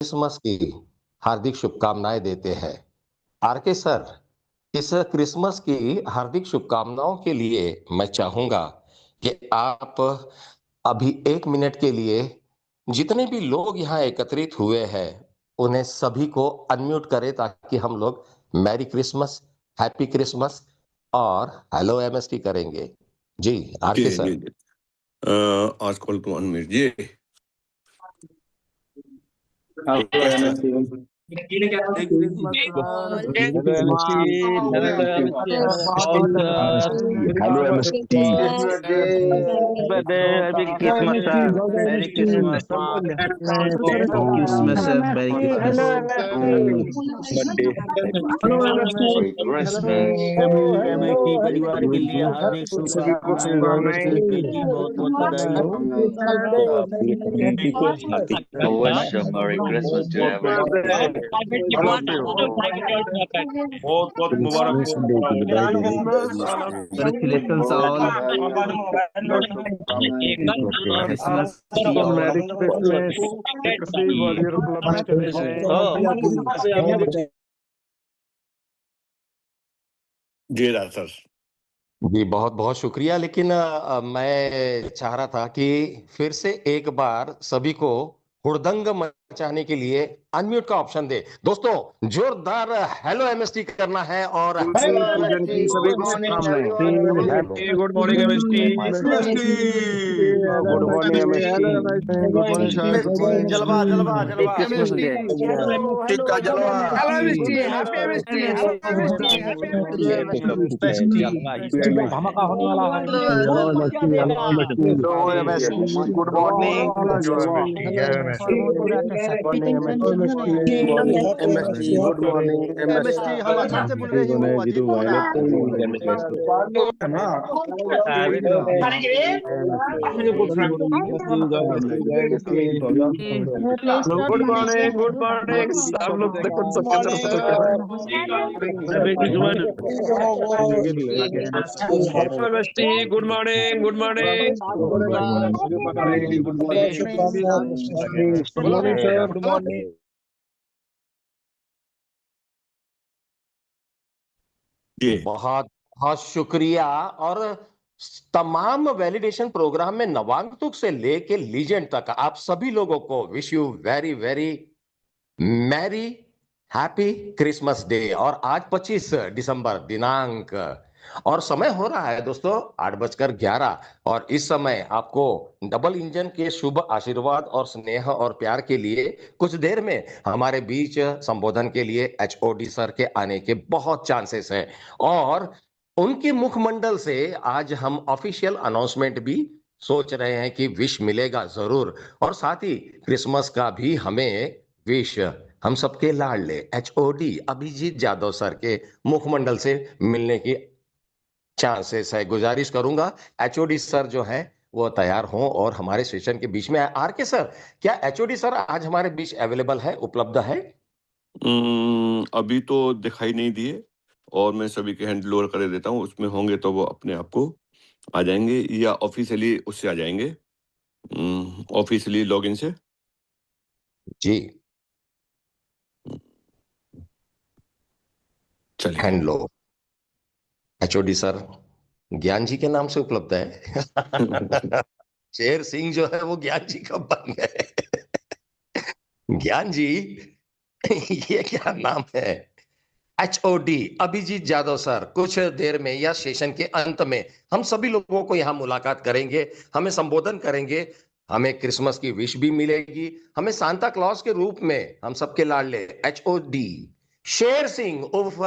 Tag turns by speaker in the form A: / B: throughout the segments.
A: Christmas की हार्दिक शुभकामनाएं देते हैं। आरके सर, इस क्रिसमस की हार्दिक शुभकामनाओं के लिए मैं चाहूंगा कि आप अभी 1 मिनट के लिए जितने भी लोग यहाँ एकत्रित हुए हैं उन्हें सभी को अनम्यूट करें ताकि हम लोग मैरी क्रिसमस, हैप्पी क्रिसमस और हेलो एमएसटी करेंगे। जी
B: जी
A: आरके
B: जी
A: सर।
B: जी आज कॉल टू अनम्यूट जी।
C: Hello MST.
D: Christmas, sir. Merry Christmas.
C: Birthday
E: MST परिवार के लिए हार्दिक शुभकामनाएं जी, बहुत बहुत बधाई हो।
C: पूरे कम्युनिटी को हार्दिक
F: wish a Merry Christmas to everyone.
G: बहुत बहुत मुबारक
C: क्रिसमस डे की बधाई दे रही
D: Congratulations all. Christmas to you all.
B: जी सर।
A: जी बहुत बहुत शुक्रिया। लेकिन मैं चाह रहा था कि फिर से एक बार सभी को हुड़दंग मचाने के लिए अनम्यूट का ऑप्शन दे। दोस्तों जोरदार हेलो एमएसटी करना है और
C: पूजन की सभी को शुभकामनाएं।
G: Good morning MST.
C: Good morning MST. Good morning sir.
E: जलवा जलवा जलवा
C: क्रिसमस डे।
B: टिक्का जलवा।
E: धमाका होने वाला है।
C: Hello MST. Good morning. MST good morning.
E: MST हम अच्छा से बोल रहे हैं, वो अजीब बोल रहा
G: गुड मॉर्निंग सब लोग देखो सबके तरफ से MST good morning good morning.
B: जी
A: बहुत बहुत शुक्रिया। और तमाम वैलिडेशन प्रोग्राम में नवागंतुक से लेके लीजेंड तक आप सभी लोगों को wish you very very merry happy Christmas day. और आज 25 दिसंबर दिनांक और समय हो रहा है दोस्तों 8:11। और इस समय आपको डबल इंजन के शुभ आशीर्वाद और स्नेह और प्यार के लिए कुछ देर में हमारे बीच संबोधन के लिए एचओडी सर के आने के बहुत चांसेस है। और उनके मुखमंडल से आज हम ऑफिशियल अनाउंसमेंट भी सोच रहे हैं कि विश मिलेगा जरूर। और साथ ही क्रिसमस का भी हमें विश हम सबके लाडले एचओडी अभिजीत जादव सर के मुखमंडल से मिलने की चांसेस है। गुजारिश करूंगा एचओडी सर जो है वो तैयार हों और हमारे सेशन के बीच में आए। आर के सर, क्या एचओडी सर आज हमारे बीच अवेलेबल है, उपलब्ध है?
B: अभी तो दिखाई नहीं दिए और मैं सभी के हैंड लोअर कर देता हूँ, उसमें होंगे तो वो अपने आप को आ जाएंगे या ऑफिशियली उससे आ जाएंगे, ऑफिशियली लॉगिन से।
A: जी
B: चलिए
A: हैंड लो। एचओडी सर ज्ञान जी के नाम से उपलब्ध है। शेर सिंह जो है वो ज्ञान जी कब बन गए? ज्ञान जी ये क्या नाम है? एचओडी अभिजीत जादव सर कुछ देर में या सेशन के अंत में हम सभी लोगों को यहाँ मुलाकात करेंगे, हमें संबोधन करेंगे, हमें क्रिसमस की विश भी मिलेगी, हमें सांता क्लॉज के रूप में हम सबके लाडले एचओडी शेर सिंह उर्फ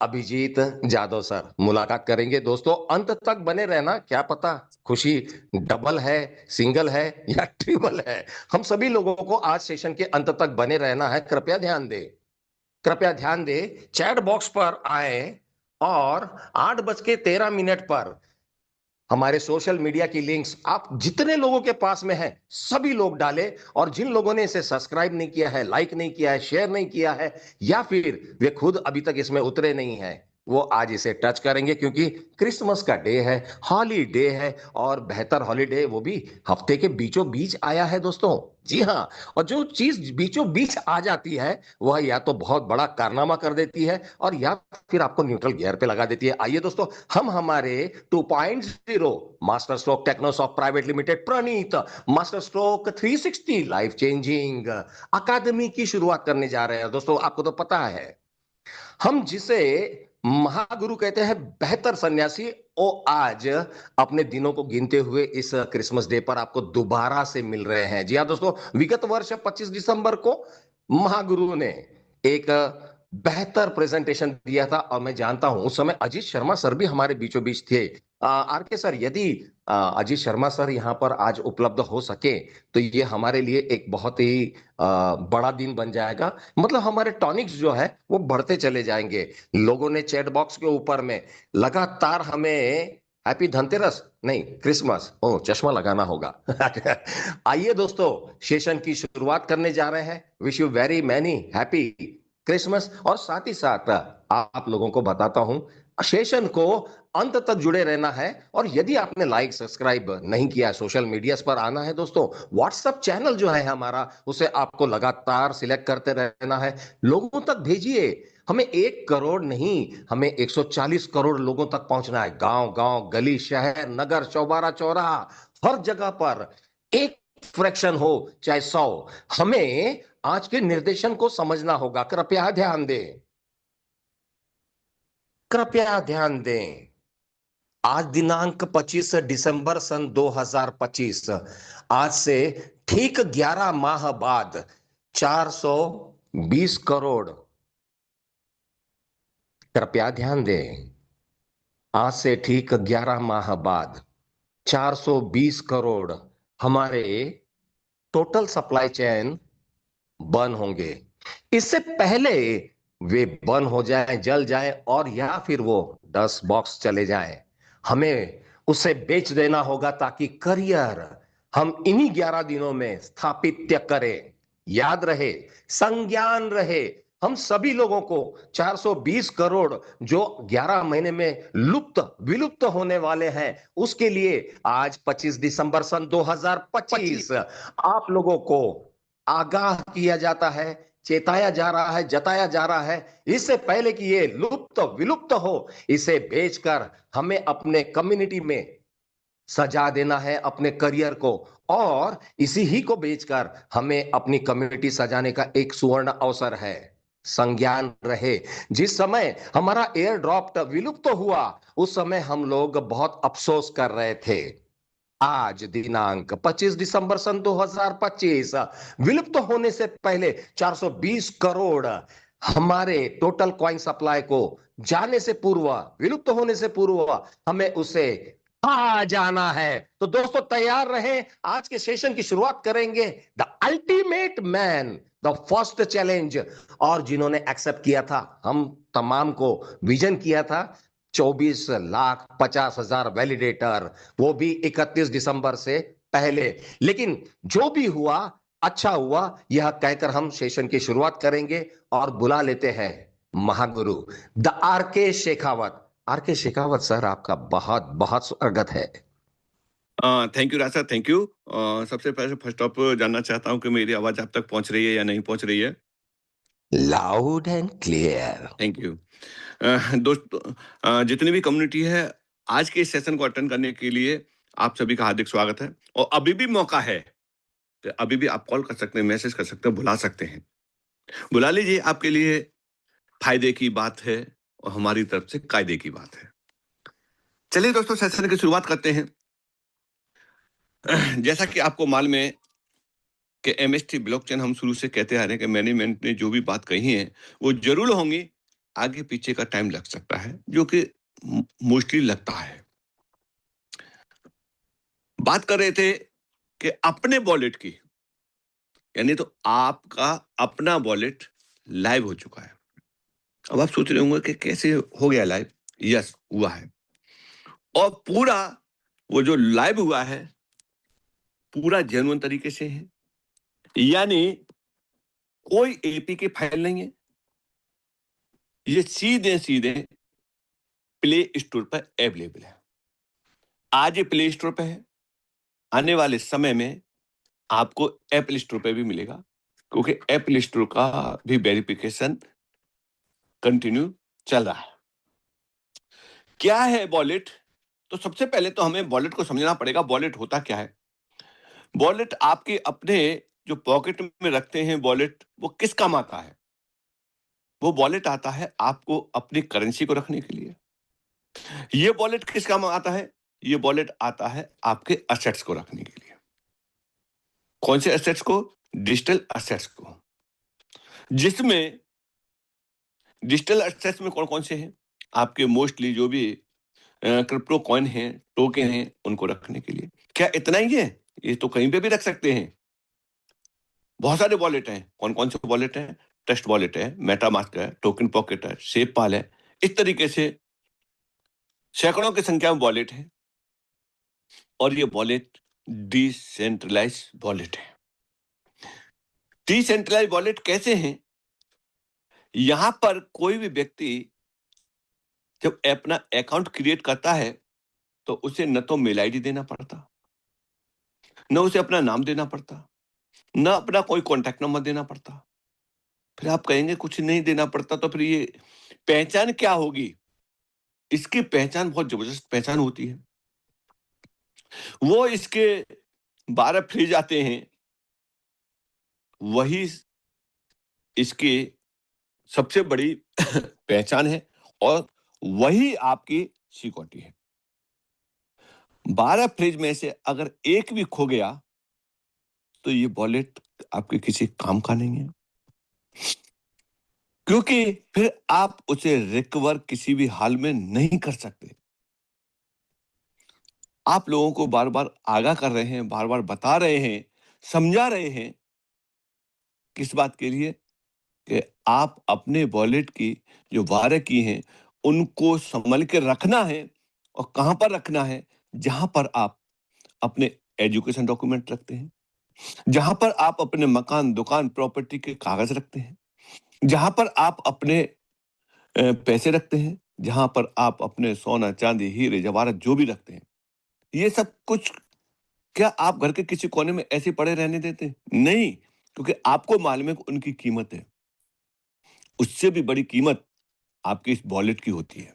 A: अभिजीत जादव सर मुलाकात करेंगे। दोस्तों अंत तक बने रहना, क्या पता खुशी डबल है, सिंगल है या ट्रिपल है। हम सभी लोगों को आज सेशन के अंत तक बने रहना है। कृपया ध्यान दे, कृपया ध्यान दे, चैट बॉक्स पर आए और 8:13 पर हमारे सोशल मीडिया की लिंक्स आप जितने लोगों के पास में है सभी लोग डालें। और जिन लोगों ने इसे सब्सक्राइब नहीं किया है, लाइक नहीं किया है, शेयर नहीं किया है या फिर वे खुद अभी तक इसमें उतरे नहीं है, वो आज इसे टच करेंगे, क्योंकि क्रिसमस का डे है, हॉलीडे है, और बेहतर हॉलीडे वो भी हफ्ते के बीचों बीच आया है दोस्तों। जी हाँ, और जो चीज बीचों बीच आ जाती है वह या तो बहुत बड़ा कारनामा कर देती है और या फिर आपको न्यूट्रल गियर पे लगा देती है। आइए दोस्तों, हम हमारे 2.0 मास्टर स्ट्रोक टेक्नोसॉफ्ट प्राइवेट लिमिटेड प्रणीत मास्टर स्ट्रोक 360 लाइफ चेंजिंग अकादमी की शुरुआत करने जा रहे हैं। दोस्तों आपको तो पता है, हम जिसे महागुरु कहते हैं, बेहतर सन्यासी, वो आज अपने दिनों को गिनते हुए इस क्रिसमस डे पर आपको दोबारा से मिल रहे हैं। जी हाँ दोस्तों, विगत वर्ष 25 दिसंबर को महागुरु ने एक बेहतर प्रेजेंटेशन दिया था, और मैं जानता हूं उस समय अजीत शर्मा सर भी हमारे बीचों बीच थे। आर के सर, यदि अजीत शर्मा सर यहाँ पर आज उपलब्ध हो सके तो ये हमारे लिए एक बहुत ही बड़ा दिन बन जाएगा। मतलब हमारे टॉनिक्स जो है वो बढ़ते चले जाएंगे। लोगों ने चैट बॉक्स के ऊपर में लगातार हमें हैप्पी धनतेरस नहीं क्रिसमस, ओ चश्मा लगाना होगा। आइए दोस्तों, सेशन की शुरुआत करने जा रहे हैं। Wish you very many happy Christmas. और साथ ही साथ आप लोगों को बताता हूं, सेशन को अंत तक जुड़े रहना है। और यदि आपने लाइक सब्सक्राइब नहीं किया, सोशल मीडिया पर आना है दोस्तों। व्हाट्सएप चैनल जो है हमारा, उसे आपको लगातार सिलेक्ट करते रहना है, लोगों तक भेजिए। हमें 1 करोड़ नहीं, हमें 140 करोड़ लोगों तक पहुंचना है। गांव गांव, गली, शहर, नगर, चौबारा, चौराहा, हर जगह पर एक फ्रैक्शन हो चाहे 100, हमें आज के निर्देशन को समझना होगा। कृपया ध्यान दें, कृपया ध्यान दें। आज दिनांक 25 दिसंबर सन 2025, आज से ठीक 11 माह बाद 420 करोड़, कृपया ध्यान दें, आज से ठीक 11 माह बाद 420 करोड़ हमारे टोटल सप्लाई चेन बंद होंगे। इससे पहले वे बंद हो जाएं, जल जाएं, और या फिर वो 10 बॉक्स चले जाएं, हमें उसे बेच देना होगा ताकि करियर हम इन्हीं 11 दिनों में स्थापित करें। याद रहे, संज्ञान रहे, हम सभी लोगों को 420 करोड़ जो 11 महीने में लुप्त विलुप्त होने वाले हैं, उसके लिए आज 25 दिसंबर सन 2025 आप लोगों को आगाह किया जाता है, चेताया जा रहा है, जताया जा रहा है। इससे पहले कि ये लुप्त विलुप्त हो, इसे बेचकर हमें अपने कम्युनिटी में सजा देना है अपने करियर को, और इसी ही को बेचकर हमें अपनी कम्युनिटी सजाने का एक सुवर्ण अवसर है। संज्ञान रहे, जिस समय हमारा एयर ड्रॉप विलुप्त हुआ, उस समय हम लोग बहुत अफसोस कर रहे थे। आज दिनांक 25 दिसंबर सन 2025, विलुप्त होने से पहले 420 करोड़ हमारे टोटल कॉइन सप्लाई को जाने से पूर्व, विलुप्त होने से पूर्व हमें उसे आ जाना है। तो दोस्तों तैयार रहें, आज के सेशन की शुरुआत करेंगे the ultimate man, the first challenge. और जिन्होंने एक्सेप्ट किया था, हम तमाम को विजन किया था 24,50,000 वैलिडेटर, वो भी 31 दिसंबर से पहले। लेकिन जो भी हुआ अच्छा हुआ, यह कहकर हम सेशन की शुरुआत करेंगे और बुला लेते हैं महागुरु द आर के शेखावत। आर के शेखावत सर, आपका बहुत बहुत स्वागत है।
B: Thank you Raj sir, thank you. सबसे पहले फर्स्ट ऑफ जानना चाहता हूं कि मेरी आवाज आप तक पहुंच रही है या नहीं पहुंच रही है?
A: Loud and clear.
B: Thank you. दोस्तों, जितनी भी कम्युनिटी है, आज के इस सेशन को अटेंड करने के लिए आप सभी का हार्दिक स्वागत है। और अभी भी मौका है, तो अभी भी आप कॉल कर सकते हैं, मैसेज कर सकते हैं, बुला सकते हैं। बुला लीजिए, आपके लिए फायदे की बात है और हमारी तरफ से कायदे की बात है। चलिए दोस्तों, सेशन की शुरुआत करते हैं। जैसा कि आपको मालूम है कि एमएसटी ब्लॉकचेन हम शुरू से कहते आ रहे हैं कि मैनेजमेंट ने जो भी बात कही है वो जरूर होंगी, आगे पीछे का टाइम लग सकता है, जो कि मोस्टली लगता है। बात कर रहे थे कि अपने वॉलेट की, यानी तो आपका अपना वॉलेट लाइव हो चुका है। अब आप सोच रहे होंगे कि कैसे हो गया लाइव? यस, हुआ है। और पूरा वो जो लाइव हुआ है पूरा जेन्युइन तरीके से है, यानी कोई एपीके फाइल नहीं है। ये सीधे सीधे प्ले स्टोर पर अवेलेबल है। आज ये प्ले स्टोर पे है, आने वाले समय में आपको एप्पल स्टोर पे भी मिलेगा, क्योंकि एप्पल स्टोर का भी वेरिफिकेशन कंटिन्यू चल रहा है। क्या है वॉलेट? तो सबसे पहले तो हमें वॉलेट को समझना पड़ेगा, वॉलेट होता क्या है। वॉलेट आपके अपने जो पॉकेट में रखते हैं वॉलेट, वो किस काम आता है? वो वॉलेट आता है आपको अपनी करेंसी को रखने के लिए। ये वॉलेट किस काम आता है? ये वॉलेट आता है आपके असेट्स को रखने के लिए। कौन से असेट्स को? डिजिटल असेट्स को। जिसमें डिजिटल असेट्स में कौन कौन से हैं? आपके मोस्टली जो भी क्रिप्टो कॉइन हैं, टोकन हैं, उनको रखने के लिए। क्या इतना ही है? ये तो कहीं पे भी रख सकते हैं। बहुत सारे वॉलेट हैं। कौन कौन से वॉलेट हैं? ट्रस्ट वॉलेट है, मेटामास्क है, टोकन पॉकेट है, सेफपाल है। इस तरीके से सैकड़ों की संख्या में वॉलेट है, और ये वॉलेट डिसेंट्रलाइज वॉलेट है। डिसेंट्रलाइज वॉलेट कैसे हैं? यहां पर कोई भी व्यक्ति जब अपना अकाउंट क्रिएट करता है तो उसे न तो मेल आईडी देना पड़ता, न उसे अपना नाम देना पड़ता, न अपना कोई कॉन्टैक्ट नंबर देना पड़ता। फिर आप कहेंगे कुछ नहीं देना पड़ता, तो फिर ये पहचान क्या होगी? इसकी पहचान बहुत जबरदस्त पहचान होती है। वो इसके 12 फ्रेज आते हैं, वही इसकी सबसे बड़ी पहचान है, और वही आपकी सिक्योरिटी है। 12 फ्रेज में से अगर एक भी खो गया तो ये वॉलेट आपके किसी काम का नहीं है, क्योंकि फिर आप उसे रिकवर किसी भी हाल में नहीं कर सकते। आप लोगों को बार बार आगाह कर रहे हैं, बार बार बता रहे हैं, समझा रहे हैं, किस बात के लिए? कि आप अपने वॉलेट की जो वायरस की हैं उनको संभल के रखना है। और कहां पर रखना है? जहां पर आप अपने एजुकेशन डॉक्यूमेंट रखते हैं, जहां पर आप अपने मकान, दुकान, प्रॉपर्टी के कागज रखते हैं, जहां पर आप अपने पैसे रखते हैं, जहां पर आप अपने सोना, चांदी, हीरे, जवाहरात जो भी रखते हैं। ये सब कुछ क्या आप घर के किसी कोने में ऐसे पड़े रहने देते हैं? नहीं, क्योंकि आपको मालूम है कि उनकी कीमत है। उससे भी बड़ी कीमत आपकी इस वॉलेट की होती है।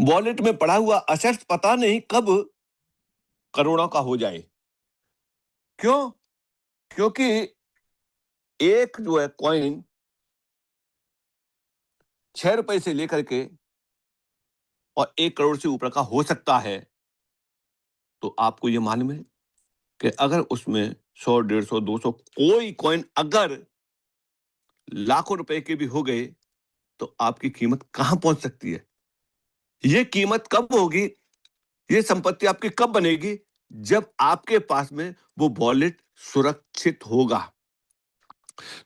B: वॉलेट में पड़ा हुआ असेट्स पता नहीं कब करोड़ों का हो जाए। क्यों? क्योंकि एक जो है कॉइन 6 रुपए से लेकर के और 1 करोड़ से ऊपर का हो सकता है। तो आपको यह मालूम है कि अगर उसमें 100, 150, 200 कोई कॉइन अगर लाखों रुपए के भी हो गए तो आपकी कीमत कहां पहुंच सकती है? यह कीमत कब होगी? यह संपत्ति आपकी कब बनेगी? जब आपके पास में वो वॉलेट सुरक्षित होगा।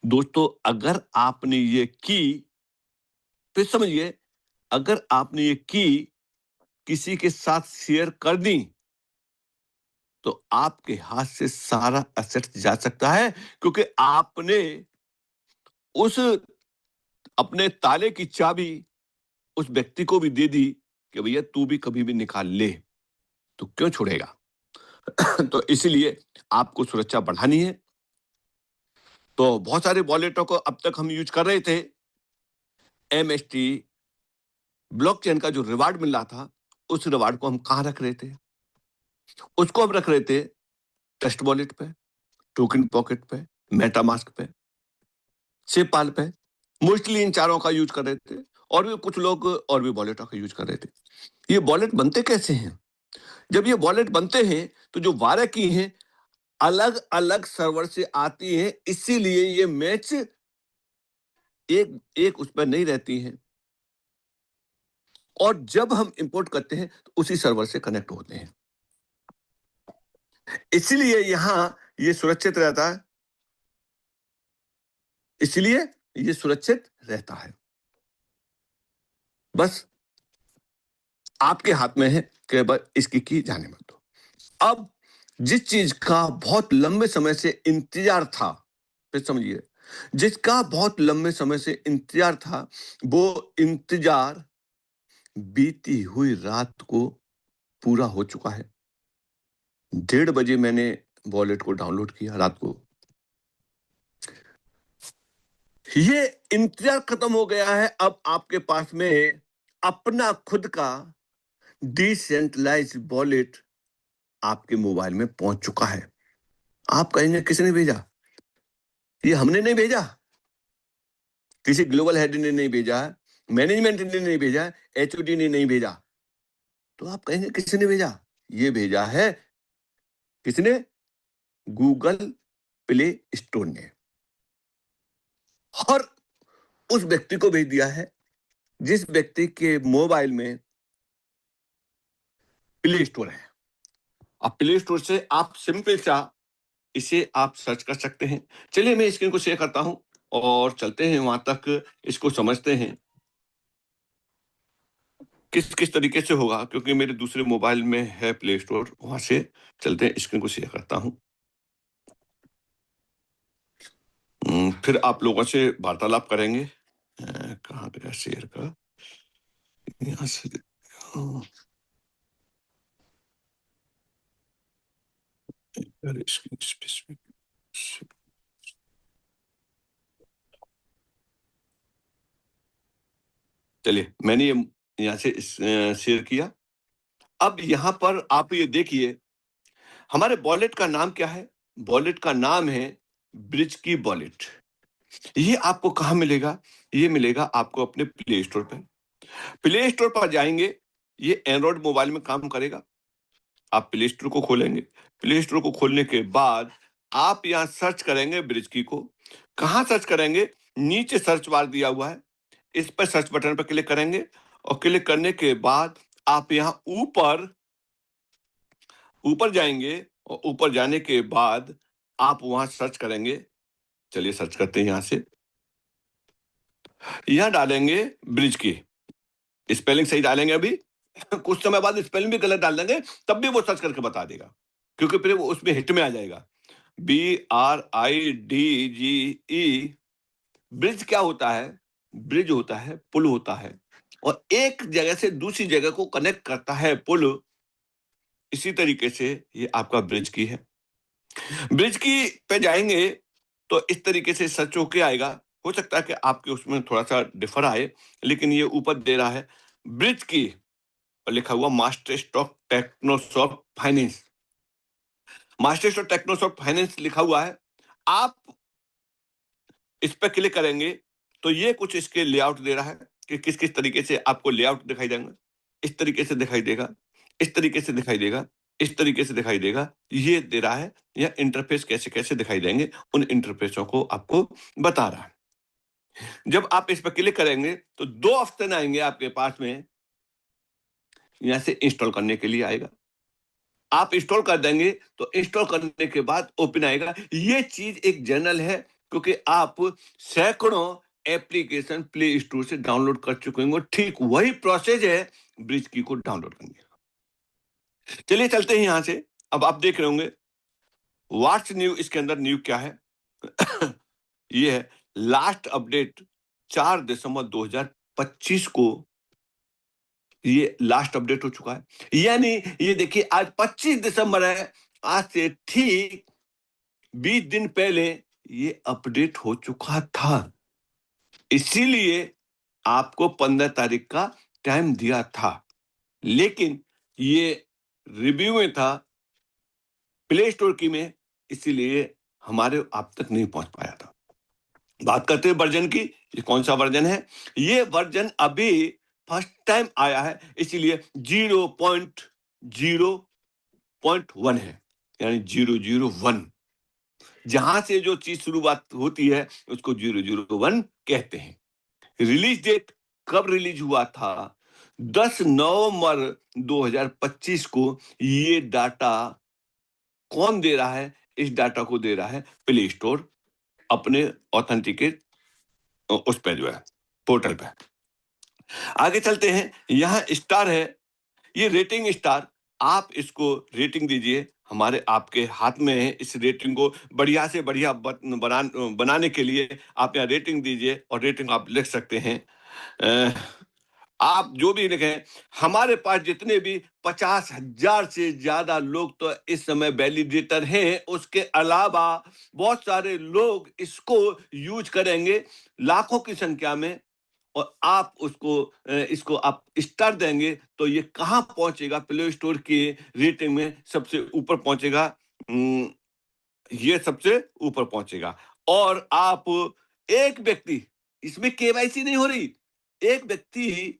B: दोस्तों, अगर आपने ये की, फिर समझिए, अगर आपने ये की किसी के साथ शेयर कर दी तो आपके हाथ से सारा एसेट जा सकता है, क्योंकि आपने उस अपने ताले की चाबी उस व्यक्ति को भी दे दी कि भैया तू भी कभी भी निकाल ले, तो क्यों छोड़ेगा? तो इसलिए आपको सुरक्षा बढ़ानी है। तो बहुत सारे वॉलेटों को अब तक हम यूज कर रहे थे। एमएसटी ब्लॉकचेन का जो रिवार्ड मिल रहा था, उस रिवार्ड को हम कहां रख रहे थे? उसको हम रख रहे थे ट्रस्ट वॉलेट पे, टोकन पॉकेट पे, मेटामास्क पे, सेफपाल पे। मोस्टली इन चारों का यूज कर रहे थे, और भी कुछ लोग और भी वॉलेटों का यूज कर रहे थे। ये वॉलेट बनते कैसे हैं? जब ये वॉलेट बनते हैं तो जो वायरस की हैं अलग अलग सर्वर से आती हैं, इसीलिए ये मैच एक उस पर नहीं रहती हैं, और जब हम इंपोर्ट करते हैं तो उसी सर्वर से कनेक्ट होते हैं। इसलिए यहां ये सुरक्षित रहता है, इसलिए ये सुरक्षित रहता है। बस आपके हाथ में है कि बस इसकी की जाने मत दो। अब जिस चीज का बहुत लंबे समय से इंतजार था, फिर समझिए, जिसका बहुत लंबे समय से इंतजार था, वो इंतजार बीती हुई रात को पूरा हो चुका है। 1:30 बजे मैंने वॉलेट को डाउनलोड किया रात को। ये इंतजार खत्म हो गया है। अब आपके पास में अपना खुद का डिसेंट्रलाइज्ड वॉलेट आपके मोबाइल में पहुंच चुका है। आप कहेंगे किसने भेजा? ये हमने नहीं भेजा, किसी ग्लोबल हेड ने नहीं भेजा, मैनेजमेंट ने नहीं भेजा, एचओडी ने नहीं भेजा। तो आप कहेंगे किसने भेजा? ये भेजा है किसने? गूगल प्ले स्टोर ने। और उस व्यक्ति को भेज दिया है जिस व्यक्ति के मोबाइल में प्ले स्टोर है। अब प्ले स्टोर से आप सिंपल सा इसे आप सर्च कर सकते हैं। चलिए मैं स्क्रीन को शेयर करता हूं और चलते हैं वहां तक, इसको समझते हैं किस किस तरीके से होगा, क्योंकि मेरे दूसरे मोबाइल में है प्ले स्टोर। वहां से चलते हैं, स्क्रीन को शेयर करता हूं। फिर आप लोगों से वार्तालाप करेंगे। कहाँ गया शेयर का? यहाँ से चलिए मैंने ये यहाँ से शेयर किया। अब यहाँ पर आप ये देखिए हमारे वॉलेट का नाम क्या है। वॉलेट का नाम है ब्रिज की वॉलेट। ये आपको कहाँ मिलेगा? ये मिलेगा आपको अपने प्ले स्टोर पर। प्ले स्टोर पर जाएंगे, ये एंड्रॉइड मोबाइल में काम करेगा। आप प्ले स्टोर को खोलेंगे। प्ले स्टोर को खोलने के बाद आप यहाँ सर्च करेंगे ब्रिज की को। कहाँ सर्च करेंगे? नीचे सर्च बार दिया हुआ है, इस पर सर्च बटन पर क्लिक करेंगे और क्लिक करने के बाद आप यहाँ ऊपर जाएंगे और ऊपर जाने के बाद आप वहां सर्च करेंगे। चलिए सर्च करते हैं। यहां से यहां डालेंगे ब्रिज की, स्पेलिंग सही डालेंगे। अभी कुछ समय बाद स्पेलिंग भी गलत डाल देंगे तब भी वो सर्च करके बता देगा, क्योंकि फिर वो उसमें हिट में आ जाएगा। BRIDGE। ब्रिज क्या होता है? ब्रिज होता है, पुल होता है, और एक जगह से दूसरी जगह को कनेक्ट करता है पुल। इसी तरीके से ये आपका ब्रिज की है। ब्रिज की पे जाएंगे तो इस तरीके से सर्च होके आएगा। हो सकता है कि आपके उसमें थोड़ा सा डिफर आए, लेकिन ये ऊपर दे रहा है ब्रिज की और लिखा हुआ Master Stroke Technosoft Finance. Master Stroke Technosoft Finance लिखा हुआ है। आप इस पर क्लिक करेंगे तो ये कुछ इसके लेआउट दे रहा है कि किस किस तरीके से आपको लेआउट दिखाई देंगे। इस तरीके से दिखाई देगा, इस तरीके से दिखाई देगा, इस तरीके से दिखाई देगा। ये दे रहा है या इंटरफेस कैसे कैसे दिखाई देंगे, उन इंटरफेसों को आपको बता रहा है। जब आप इस पर क्लिक करेंगे तो 2 ऑप्शन आएंगे आपके पास में। यहां से इंस्टॉल करने के लिए आएगा, आप इंस्टॉल कर देंगे तो इंस्टॉल करने के बाद ओपन आएगा। ये चीज एक जनरल है, क्योंकि आप सैकड़ों एप्लीकेशन प्ले स्टोर से डाउनलोड कर चुके होंगे। ठीक वही प्रोसेस है ब्रिज की को डाउनलोड करने। चलिए चलते हैं यहां से। अब आप देख रहे होंगे व्हाट्स न्यू, इसके अंदर न्यू क्या है? ये है लास्ट अपडेट 4 दिसंबर 2025 को ये लास्ट अपडेट हो चुका है। यानी ये देखिए आज 25 दिसंबर है, आज से ठीक 20 दिन पहले ये अपडेट हो चुका था। इसीलिए आपको 15 तारीख का टाइम दिया था, लेकिन ये रिव्यू में था प्ले स्टोर की में, इसीलिए हमारे आप तक नहीं पहुंच पाया था। बात करते हैं वर्जन की। ये कौन सा वर्जन है? ये वर्जन अभी फर्स्ट टाइम आया है, इसीलिए 0.0.1 है, यानी 001। जहां से जो चीज शुरुआत होती है उसको 001 कहते हैं। रिलीज डेट कब रिलीज हुआ था? 10 नवंबर 2025 को। ये डाटा कौन दे रहा है? इस डाटा को दे रहा है प्ले स्टोर अपने ऑथेंटिकेट उस पे जो है पोर्टल पे। आगे चलते हैं। यहां स्टार है, ये रेटिंग स्टार। आप इसको रेटिंग दीजिए, हमारे आपके हाथ में है। इस रेटिंग को बढ़िया से बढ़िया बनाने के लिए आप यहाँ रेटिंग दीजिए, और रेटिंग आप लिख सकते हैं आप जो भी लिखें, हमारे पास जितने भी 50,000 से ज्यादा लोग तो इस समय वैलिडेटर हैं, उसके अलावा बहुत सारे लोग इसको यूज करेंगे लाखों की संख्या में, और आप इसको आप स्टार देंगे तो ये कहाँ पहुंचेगा? प्ले स्टोर की रेटिंग में सबसे ऊपर पहुंचेगा। ये सबसे ऊपर पहुंचेगा। और आप एक व्यक्ति, इसमें केवाईसी नहीं हो रही, एक व्यक्ति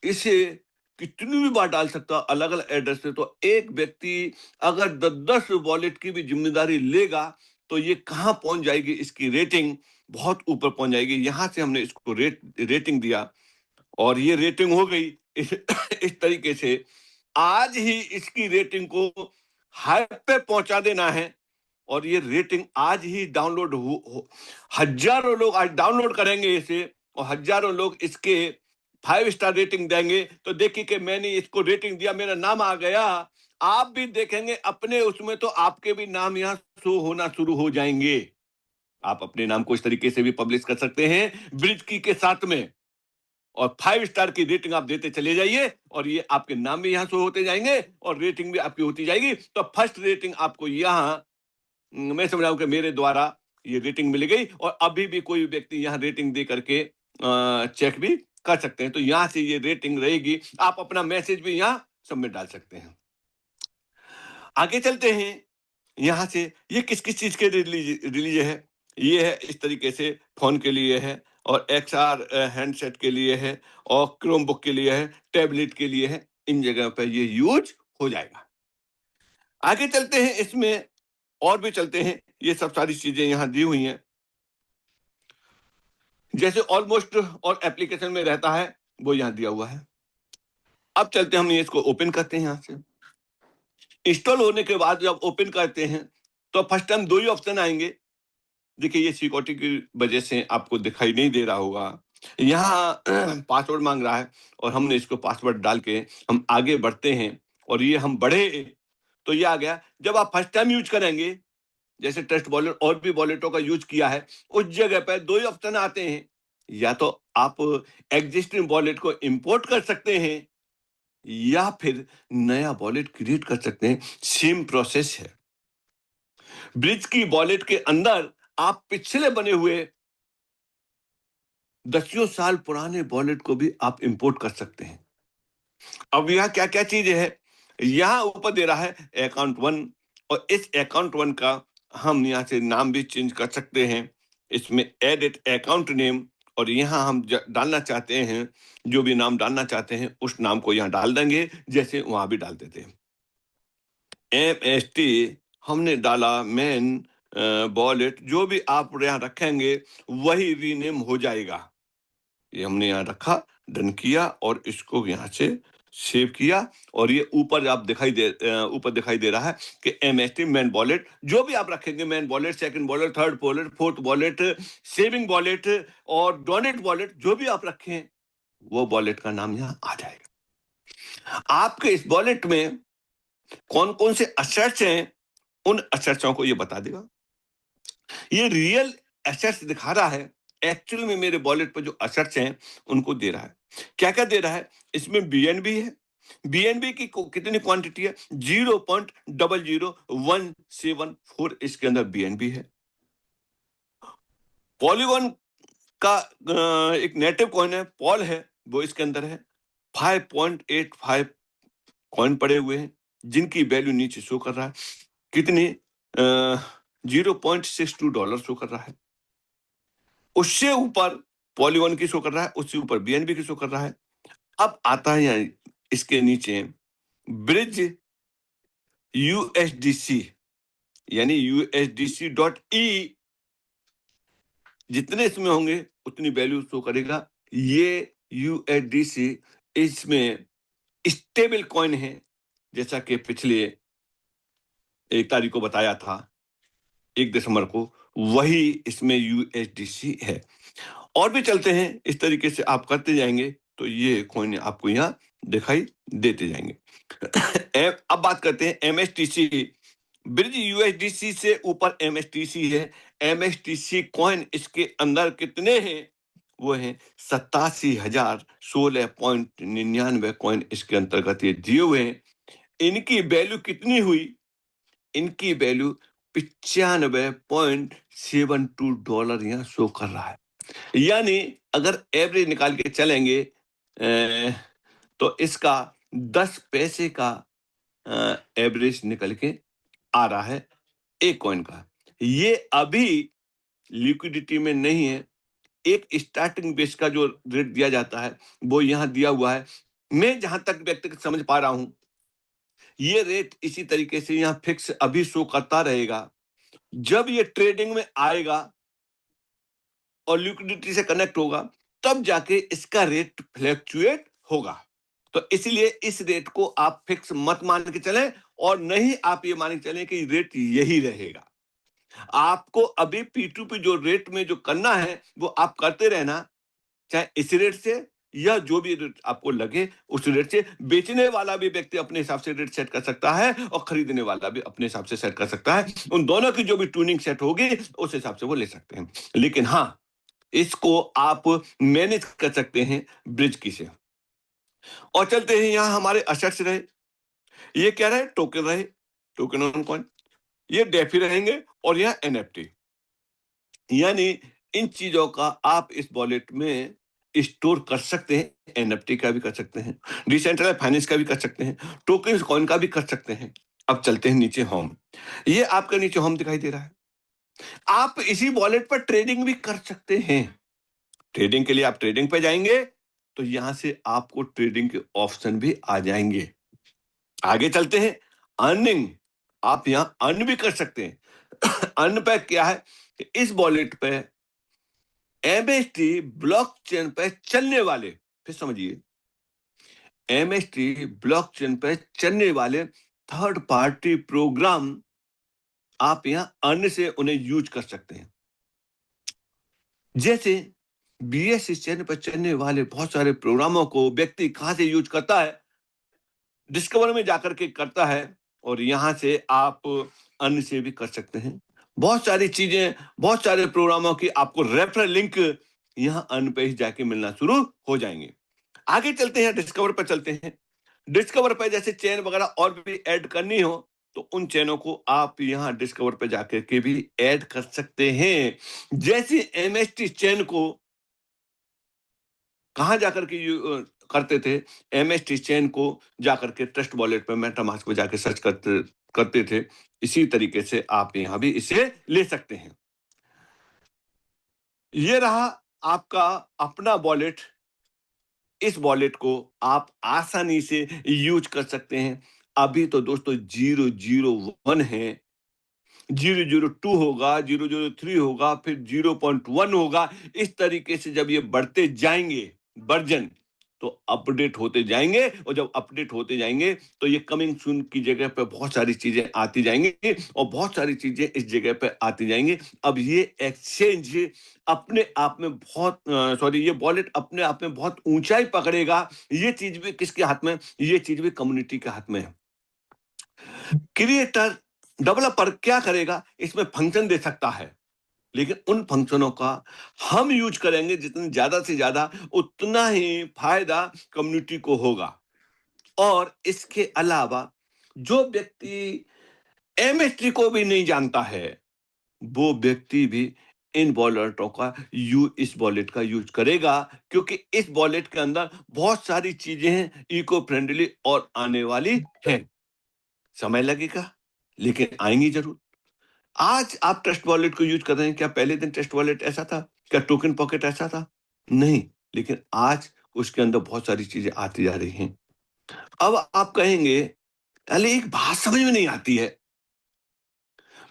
B: इसे कितनी भी बार डाल सकता अलग अलग एड्रेस से। तो एक व्यक्ति अगर 10 वॉलेट की भी जिम्मेदारी लेगा तो ये कहाँ पहुंच जाएगी? इसकी रेटिंग बहुत ऊपर पहुंच जाएगी। यहां से हमने इसको रेटिंग दिया और ये रेटिंग हो गई इस तरीके से। आज ही इसकी रेटिंग को हाई पे पहुंचा देना है और ये रेटिंग आज ही डाउनलोड हजारों लोग आज डाउनलोड करेंगे इसे और हजारों लोग इसके 5 स्टार रेटिंग देंगे। तो देखिए कि मैंने इसको रेटिंग दिया, मेरा नाम आ गया। आप भी देखेंगे अपने उसमें तो आपके भी नाम यहाँ शो होना शुरू हो जाएंगे। आप अपने नाम को इस तरीके से भी पब्लिश कर सकते हैं ब्रिज की के साथ में, और 5 स्टार की रेटिंग आप देते चले जाइए और ये आपके नाम भी यहाँ शो होते जाएंगे और रेटिंग भी आपकी होती जाएगी। तो फर्स्ट रेटिंग आपको यहाँ, मैं समझ रहा हूं कि मेरे द्वारा ये रेटिंग मिल गई, और अभी भी कोई व्यक्ति यहाँ रेटिंग दे करके चेक भी कर सकते हैं। तो यहां से ये रेटिंग रहेगी, आप अपना मैसेज भी यहाँ सबमिट डाल सकते हैं। आगे चलते हैं। यहां से ये किस किस चीज के रिलीज है? ये है इस तरीके से, फोन के लिए है और XR हैंडसेट के लिए है और क्रोम बुक के लिए है, टैबलेट के लिए है, इन जगह पर ये यूज हो जाएगा। आगे चलते हैं, इसमें और भी चलते हैं। ये सब सारी चीजें यहां दी हुई हैं, जैसे ऑलमोस्ट और एप्लीकेशन में रहता है वो यहां दिया हुआ है। अब चलते हैं, हम इसको ओपन करते हैं। यहां से इंस्टॉल होने के बाद जब ओपन करते हैं तो फर्स्ट टाइम 2 ही ऑप्शन आएंगे। देखिए ये सिक्योरिटी की वजह से आपको दिखाई नहीं दे रहा होगा। यहाँ पासवर्ड मांग रहा है और हमने इसको पासवर्ड डाल के हम आगे बढ़ते हैं और ये हम बढ़े तो ये आ गया। जब आप फर्स्ट टाइम यूज करेंगे, जैसे ट्रस्ट वॉलेट और भी वॉलेटों का यूज किया है, उस जगह पर 2 ही ऑप्शन आते हैं। या तो आप एग्जिस्टिंग वॉलेट को इंपोर्ट कर सकते हैं या फिर नया वॉलेट क्रिएट कर सकते हैं। सेम प्रोसेस है। ब्रिज की वॉलेट के अंदर आप पिछले बने हुए 10 साल पुराने वॉलेट को भी आप इंपोर्ट कर सकते हैं। अब यहाँ क्या क्या चीजें है, यहाँ ऊपर दे रहा है अकाउंट 1, और इस अकाउंट 1 का हम यहाँ से नाम भी चेंज कर सकते हैं। इसमें एडिट अकाउंट नेम, और यहाँ हम डालना चाहते हैं, जो भी नाम डालना चाहते हैं उस नाम को यहाँ डाल देंगे, जैसे वहां भी डाल देते हैं। MST हमने डाला, मेन वॉलेट, जो भी आप यहाँ रखेंगे वही रीनेम हो जाएगा। ये हमने यहाँ रखा, डन किया और इसको यहाँ से सेव किया, और ये ऊपर आप दिखाई दे रहा है कि MST मेन वॉलेट। जो भी आप रखेंगे, main wallet, second wallet, third wallet, fourth wallet, saving wallet और डोनेट वॉलेट, जो भी आप रखें वो वॉलेट का नाम यहाँ आ जाएगा। आपके इस वॉलेट में कौन कौन से एसेट्स हैं, उन एसेट्सों को ये बता देगा। ये रियल एसेट्स दिखा रहा है, एक्चुअल में मेरे वॉलेट पर जो एसेट्स हैं उनको दे रहा है। क्या क्या दे रहा है? इसमें BNB है। BNB की कितनी क्वांटिटी है? 0.00174 इसके अंदर BNB है। पॉलीगॉन का एक नेटिव कॉइन है, पॉल है, वो इसके अंदर है। 5.85 कॉइन पड़े हुए हैं जिनकी वैल्यू नीचे शो कर रहा है। कितनी? $0.62 शो कर रहा है। उससे ऊपर पॉलीगॉन की शो कर रहा है, उससे ऊपर BNB की शो कर रहा है। अब आता है यहाँ इसके नीचे ब्रिज USDC, यानी USDC.E, जितने इसमें होंगे उतनी वैल्यू शो करेगा। ये USDC इसमें स्टेबल कॉइन है, जैसा कि पिछले 1 तारीख को बताया था, 1 दिसंबर को, वही इसमें USDC है। और भी चलते हैं, इस तरीके से आप करते जाएंगे तो ये कॉइन आपको यहाँ दिखाई देते जाएंगे। अब बात करते हैं MSTC। ब्रिज USDC से ऊपर MSTC है। MSTC कॉइन इसके अंदर कितने हैं वो हैं 87,016.99 कॉइन इसके अंतर्गत ये दिए हुए हैं। इनकी वैल्यू कितनी हुई? इनकी वैल्यू $95.72 यहाँ शो कर रहा है। यानी अगर एवरेज निकाल के चलेंगे तो इसका 10 पैसे का एवरेज निकल के आ रहा है एक कॉइन का। ये अभी लिक्विडिटी में नहीं है। एक स्टार्टिंग बेस का जो रेट दिया जाता है वो यहाँ दिया हुआ है। मैं जहां तक व्यक्तिगत समझ पा रहा हूं, ये रेट इसी तरीके से यहाँ फिक्स अभी शो करता रहेगा। जब ये ट्रेडिंग में आएगा और लिक्विडिटी से कनेक्ट होगा, तब जाके इसका रेट फ्लैक्चुएट होगा। तो इसलिए इस रेट को आप फिक्स मत मान के चलें और नहीं आप ये मान के चलें कि रेट यही रहेगा। आपको अभी P2P जो रेट में जो करना है वो आप करते रहना, चाहे इस रेट से या जो भी रेट आपको लगे उस रेट से। बेचने वाला भी व्यक्ति अपने हिसाब से रेट सेट कर सकता है और खरीदने वाला भी अपने हिसाब से सेट कर सकता है। उन दोनों की जो भी ट्यूनिंग सेट होगी उस हिसाब से वो ले सकते हैं। लेकिन हाँ, इसको आप मैनेज कर सकते हैं ब्रिज की से। और चलते हैं यहाँ हमारे असेट्स रहे। ये क्या रहे? टोकन रहे, टोकन ऑन कॉइन। ये डेफी रहेंगे और यह एनएफटी। यानी इन चीजों का आप इस वॉलेट में स्टोर कर सकते हैं। एनएफटी का भी कर सकते हैं, डिसेंट्रलाइज्ड फाइनेंस का भी कर सकते हैं, टोकन कॉइन का भी कर सकते हैं। अब चलते हैं नीचे होम। ये आपका नीचे होम दिखाई दे रहा है। आप इसी वॉलेट पर ट्रेडिंग भी कर सकते हैं। ट्रेडिंग के लिए आप ट्रेडिंग पे जाएंगे तो यहां से आपको ट्रेडिंग के ऑप्शन भी आ जाएंगे। आगे चलते हैं। अर्निंग, आप यहां अर्न भी कर सकते हैं। अर्न पे क्या है कि इस वॉलेट पे MST ब्लॉकचेन पे चलने वाले, फिर समझिए, MST ब्लॉकचेन पे चलने वाले थर्ड पार्टी प्रोग्राम आप यहां अर्न से उन्हें यूज कर सकते हैं। जैसे BSC चैनल पर चलने वाले बहुत सारे प्रोग्रामों को व्यक्ति कहां से यूज करता है? डिस्कवर में जाकर के करता है और यहां से आप अर्न से भी कर सकते हैं। बहुत सारी चीजें, बहुत सारे प्रोग्रामों की आपको रेफरल लिंक यहां अर्न पे ही जाके मिलना शुरू हो जाएंगे। आगे चलते हैं, डिस्कवर पर चलते हैं। डिस्कवर पर जैसे चेन वगैरह और भी ऐड करनी हो तो उन चैनों को आप यहां डिस्कवर पे जाकर के भी ऐड कर सकते हैं। जैसे MST चैन को कहां जाकर के करते थे? MST चैन को जाकर के ट्रस्ट वॉलेट पे मेटामास्क पे जाके सर्च करते थे। इसी तरीके से आप यहां भी इसे ले सकते हैं। ये रहा आपका अपना वॉलेट। इस वॉलेट को आप आसानी से यूज कर सकते हैं। अभी तो दोस्तों 001 है, 002 होगा, 003 होगा, फिर 0.1 होगा। इस तरीके से जब ये बढ़ते जाएंगे वर्जन तो अपडेट होते जाएंगे, और जब अपडेट होते जाएंगे तो ये कमिंग सून की जगह पे बहुत सारी चीजें आती जाएंगी और बहुत सारी चीजें इस जगह पे आती जाएंगी। अब ये एक्सचेंज अपने आप में बहुत ये वॉलेट अपने आप में बहुत ऊंचाई पकड़ेगा। ये चीज भी किसके हाथ में? ये चीज भी कम्युनिटी के हाथ में है। क्रिएटर, डेवलपर क्या करेगा? इसमें फंक्शन दे सकता है, लेकिन उन फंक्शनों का हम यूज करेंगे जितनी ज्यादा से ज्यादा उतना ही फायदा कम्युनिटी को होगा। और इसके अलावा जो व्यक्ति MST को भी नहीं जानता है वो व्यक्ति भी इन वॉलेटों का इस वॉलेट का यूज करेगा, क्योंकि इस वॉलेट के अंदर बहुत सारी चीजें हैं इको फ्रेंडली और आने वाली हैं। समय लगेगा लेकिन आएंगी जरूर। आज आप ट्रस्ट वॉलेट को यूज कर रहे हैं, क्या पहले दिन ट्रस्ट वॉलेट ऐसा था? क्या टोकन पॉकेट ऐसा था? नहीं, लेकिन आज उसके अंदर बहुत सारी चीजें आती जा रही हैं। अब आप कहेंगे अरे एक बात समझ में नहीं आती है।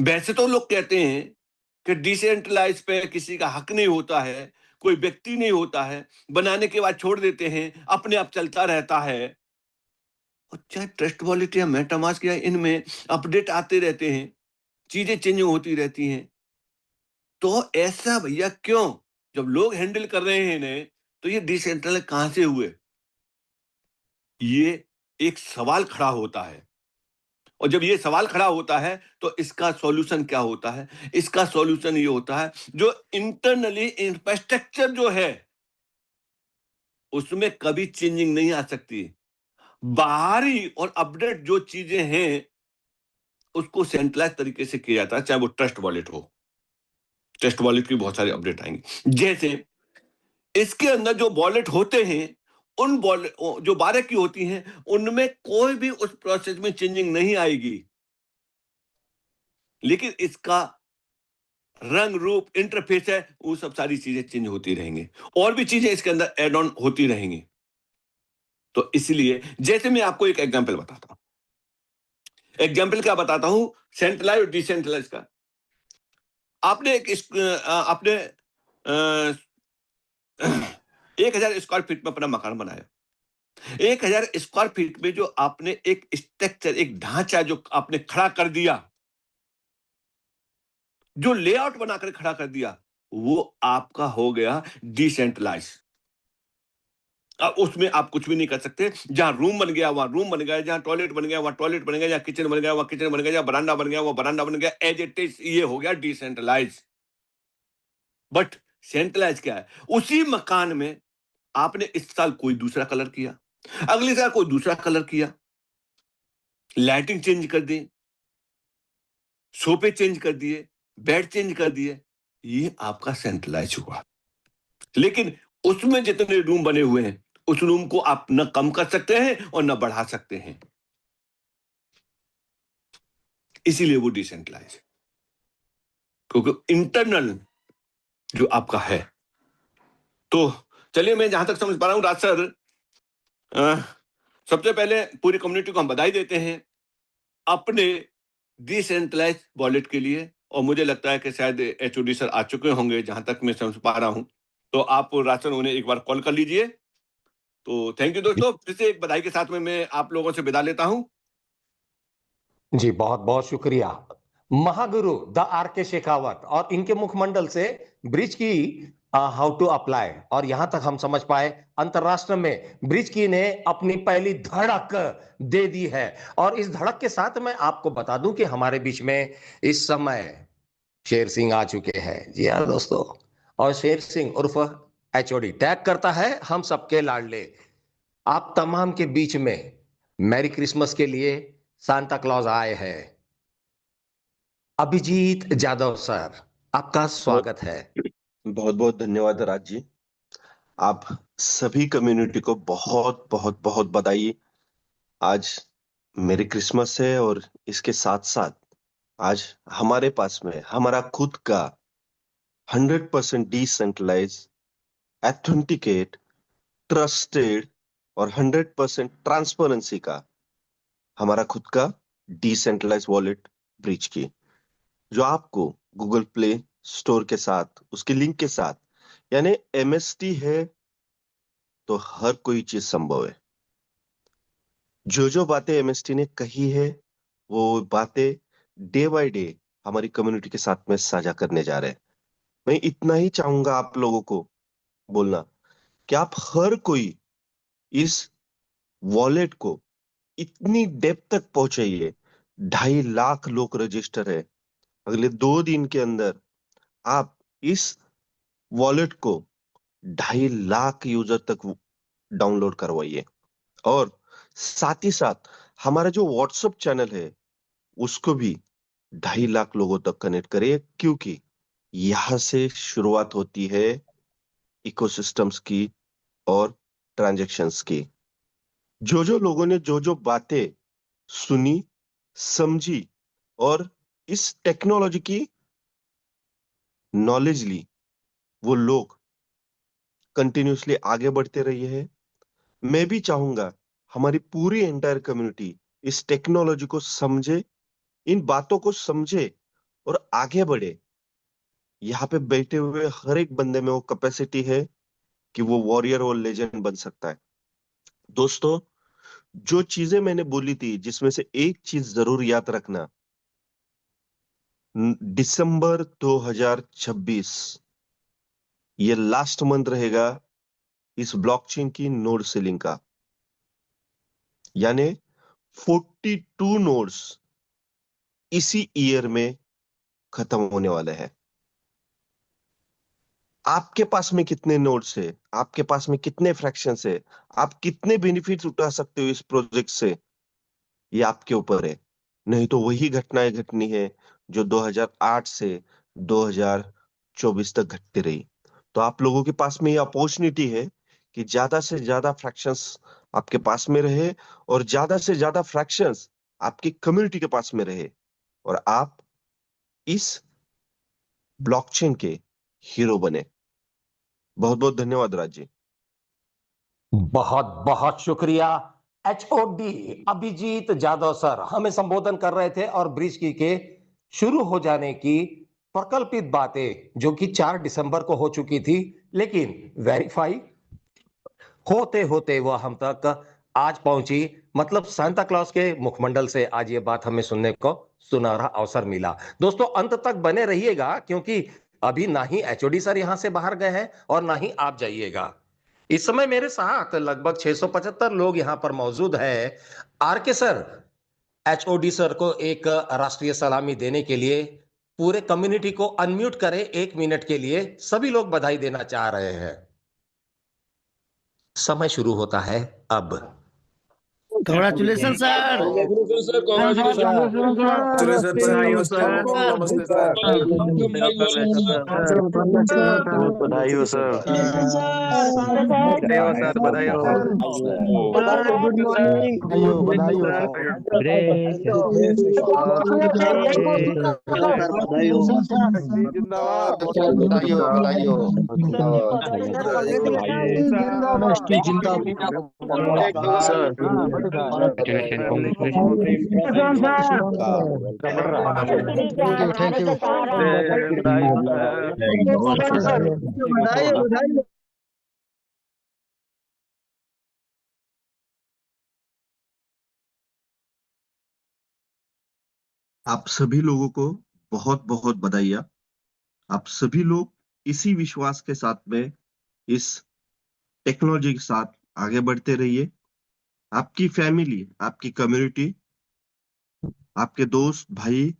B: वैसे तो लोग कहते हैं कि डिसेंट्रलाइज पे किसी का हक नहीं होता है, कोई व्यक्ति नहीं होता है, बनाने के बाद छोड़ देते हैं, अपने आप चलता रहता है। और चाहे ट्रस्ट वॉलेट या मेटामास्क या इनमें अपडेट आते रहते हैं, चीजें चेंज होती रहती हैं। तो ऐसा भैया क्यों? जब लोग हैंडल कर रहे हैं इन्हें तो ये डिसेंट्रलाइज कहां से हुए? ये एक सवाल खड़ा होता है। और जब ये सवाल खड़ा होता है तो इसका सॉल्यूशन क्या होता है? इसका सॉल्यूशन ये होता है जो इंटरनली इंफ्रास्ट्रक्चर जो है उसमें कभी चेंजिंग नहीं आ सकती। बाहरी और अपडेट जो चीजें हैं उसको सेंट्रलाइज तरीके से किया जाता है, चाहे वो ट्रस्ट वॉलेट हो। ट्रस्ट वॉलेट की बहुत सारी अपडेट आएंगी। जैसे इसके अंदर जो वॉलेट होते हैं, उन वॉलेट जो 12 की होती हैं, उनमें कोई भी उस प्रोसेस में चेंजिंग नहीं आएगी, लेकिन इसका रंग रूप इंटरफेस है, वो सब सारी चीजें चेंज होती रहेंगी, और भी चीजें इसके अंदर एड ऑन होती रहेंगी। तो इसलिए जैसे मैं आपको एक एग्जांपल बताता हूं, एग्जांपल क्या बताता हूं, सेंट्रलाइज और डिसेंट्रलाइज का। आपने आपने 1000 स्क्वायर फीट में अपना मकान बनाया। 1000 स्क्वायर फीट में जो आपने एक स्ट्रक्चर, एक ढांचा जो आपने खड़ा कर दिया, जो लेआउट बनाकर खड़ा कर दिया, वो आपका हो गया डिसेंट्रलाइज। अब उसमें आप कुछ भी नहीं कर सकते। जहां रूम बन गया वहां रूम बन गया, जहां टॉयलेट बन गया वहां टॉयलेट बन गया, जहां किचन बन गया वहां किचन बन गया, जहां बरांडा बन गया वहां बरांडा बन गया, एज इट इज। ये हो गया डिसेंट्रलाइज। बट सेंट्रलाइज क्या है? उसी मकान में आपने इस साल कोई दूसरा कलर किया, अगले साल कोई दूसरा कलर किया, लाइटिंग चेंज कर दी, सोफे चेंज कर दिए, बेड चेंज कर दिए, ये आपका सेंट्रलाइज हुआ। लेकिन उसमें जितने रूम बने हुए हैं, उस रूम को आप न कम कर सकते हैं और न बढ़ा सकते हैं, इसीलिए वो डिसेंट्रलाइज है, क्योंकि इंटरनल जो आपका है। तो चलिए, मैं जहां तक समझ पा रहा हूं, राज सर, सबसे पहले पूरी कम्युनिटी को हम बधाई देते हैं अपने डिसेंट्रलाइज वॉलेट के लिए, और मुझे लगता है कि शायद एचओडी सर आ चुके होंगे, जहां तक मैं समझ पा रहा हूं। तो आप राज सर उन्हें एक बार कॉल कर लीजिए। तो थैंक यू दोस्तों, फिर से एक बधाई के साथ में मैं आप लोगों से विदा लेता हूं।
A: जी बहुत बहुत शुक्रिया। महागुरु द आर के शेखावत और इनके मुखमंडल से ब्रिज की हाउ टू अप्लाई, और यहां तक हम समझ पाए अंतरराष्ट्र में ब्रिज की ने अपनी पहली धड़क दे दी है। और इस धड़क के साथ मैं आपको बता दूं कि हमारे बीच में इस समय शेर सिंह आ चुके हैं। जी हाँ दोस्तों, और शेर सिंह उर्फ एचओडी टैग करता है हम सबके लाडले। आप तमाम के बीच में मैरी क्रिसमस के लिए सांता क्लॉज आए हैं। अभिजीत जादव सर, आपका
H: बहुत
A: स्वागत है।
H: बहुत बहुत धन्यवाद राज जी। आप सभी कम्युनिटी को बहुत बहुत बहुत बधाई। आज मेरी क्रिसमस है, और इसके साथ साथ आज हमारे पास में हमारा खुद का 100% डिसेंट्रलाइज, एथेंटिकेट, ट्रस्टेड और 100% ट्रांसपेरेंसी का हमारा खुद का डिसेंट्रलाइज वॉलेट ब्रिज की, जो आपको गूगल प्ले स्टोर के साथ, उसके लिंक के साथ, यानी एमएसटी है तो हर कोई चीज संभव है। जो बातें एमएसटी ने कही है, वो बातें डे बाय डे हमारी कम्युनिटी के साथ में साझा करने जा रहे हैं। मैं इतना ही चाहूंगा आप लोगों को बोलना कि आप हर कोई इस वॉलेट को इतनी डेप्थ तक पहुंचाइए। 2.5 लाख लोग रजिस्टर है। अगले 2 दिन के अंदर आप इस वॉलेट को 2.5 लाख यूजर तक डाउनलोड करवाइए, और साथ ही साथ हमारा जो व्हाट्सएप चैनल है उसको भी 2.5 लाख लोगों तक कनेक्ट करिए, क्योंकि यहां से शुरुआत होती है इकोसिस्टम्स की और ट्रांजैक्शंस की। जो लोगों ने जो बातें सुनी, समझी और इस टेक्नोलॉजी की नॉलेज ली, वो लोग कंटिन्यूसली आगे बढ़ते रही है। मैं भी चाहूंगा हमारी पूरी एंटायर कम्युनिटी इस टेक्नोलॉजी को समझे, इन बातों को समझे और आगे बढ़े। यहाँ पे बैठे हुए हर एक बंदे में वो कैपेसिटी है कि वो वॉरियर और लेजेंड बन सकता है। दोस्तों, जो चीजें मैंने बोली थी, जिसमें से एक चीज जरूर याद रखना, दिसंबर 2026 ये लास्ट मंथ रहेगा इस ब्लॉकचेन की नोड सीलिंग का, यानी 42 नोड्स इसी ईयर में खत्म होने वाले हैं। आपके पास में कितने नोड्स है, आपके पास में कितने फ्रैक्शंस है, आप कितने बेनिफिट्स उठा सकते हो इस प्रोजेक्ट से, ये आपके ऊपर है। नहीं तो वही घटनाएं घटनी है जो 2008 से 2024 तक घटती रही। तो आप लोगों के पास में ये अपॉर्चुनिटी है कि ज्यादा से ज्यादा फ्रैक्शंस आपके पास में रहे और ज्यादा से ज्यादा फ्रैक्शंस आपकी कम्युनिटी के पास में रहे और आप इस ब्लॉकचेन के हीरो बने। बहुत बहुत धन्यवाद राज जी।
A: बहुत बहुत शुक्रिया। एचओडी अभिजीत जाधव सर हमें संबोधन कर रहे थे और ब्रिज की के शुरू हो जाने की प्रकल्पित बातें जो कि 4 दिसंबर को हो चुकी थी, लेकिन वेरीफाई होते होते वह हम तक आज पहुंची। मतलब सांता क्लॉज के मुखमंडल से आज ये बात हमें सुनने को सुनहरा अवसर मिला। दोस्तों अंत तक बने रहिएगा, क्योंकि अभी ना ही एचओडी सर यहां से बाहर गए हैं और ना ही आप जाइएगा। इस समय मेरे साथ लगभग 675 लोग यहां पर मौजूद हैं। आरके सर एचओडी सर को एक राष्ट्रीय सलामी देने के लिए पूरे कम्युनिटी को अनम्यूट करें 1 मिनट के लिए। सभी लोग बधाई देना चाह रहे हैं। समय शुरू होता है अब।
E: Congratulations, sir.
G: बधाई हो सर। बधाई हो।
C: Good morning. बधाई हो
H: आप सभी लोगों को बहुत बहुत बधाइयाँ। आप सभी लोग इसी विश्वास के साथ में इस टेक्नोलॉजी के साथ आगे बढ़ते रहिए। आपकी फैमिली, आपकी कम्युनिटी, आपके दोस्त भाई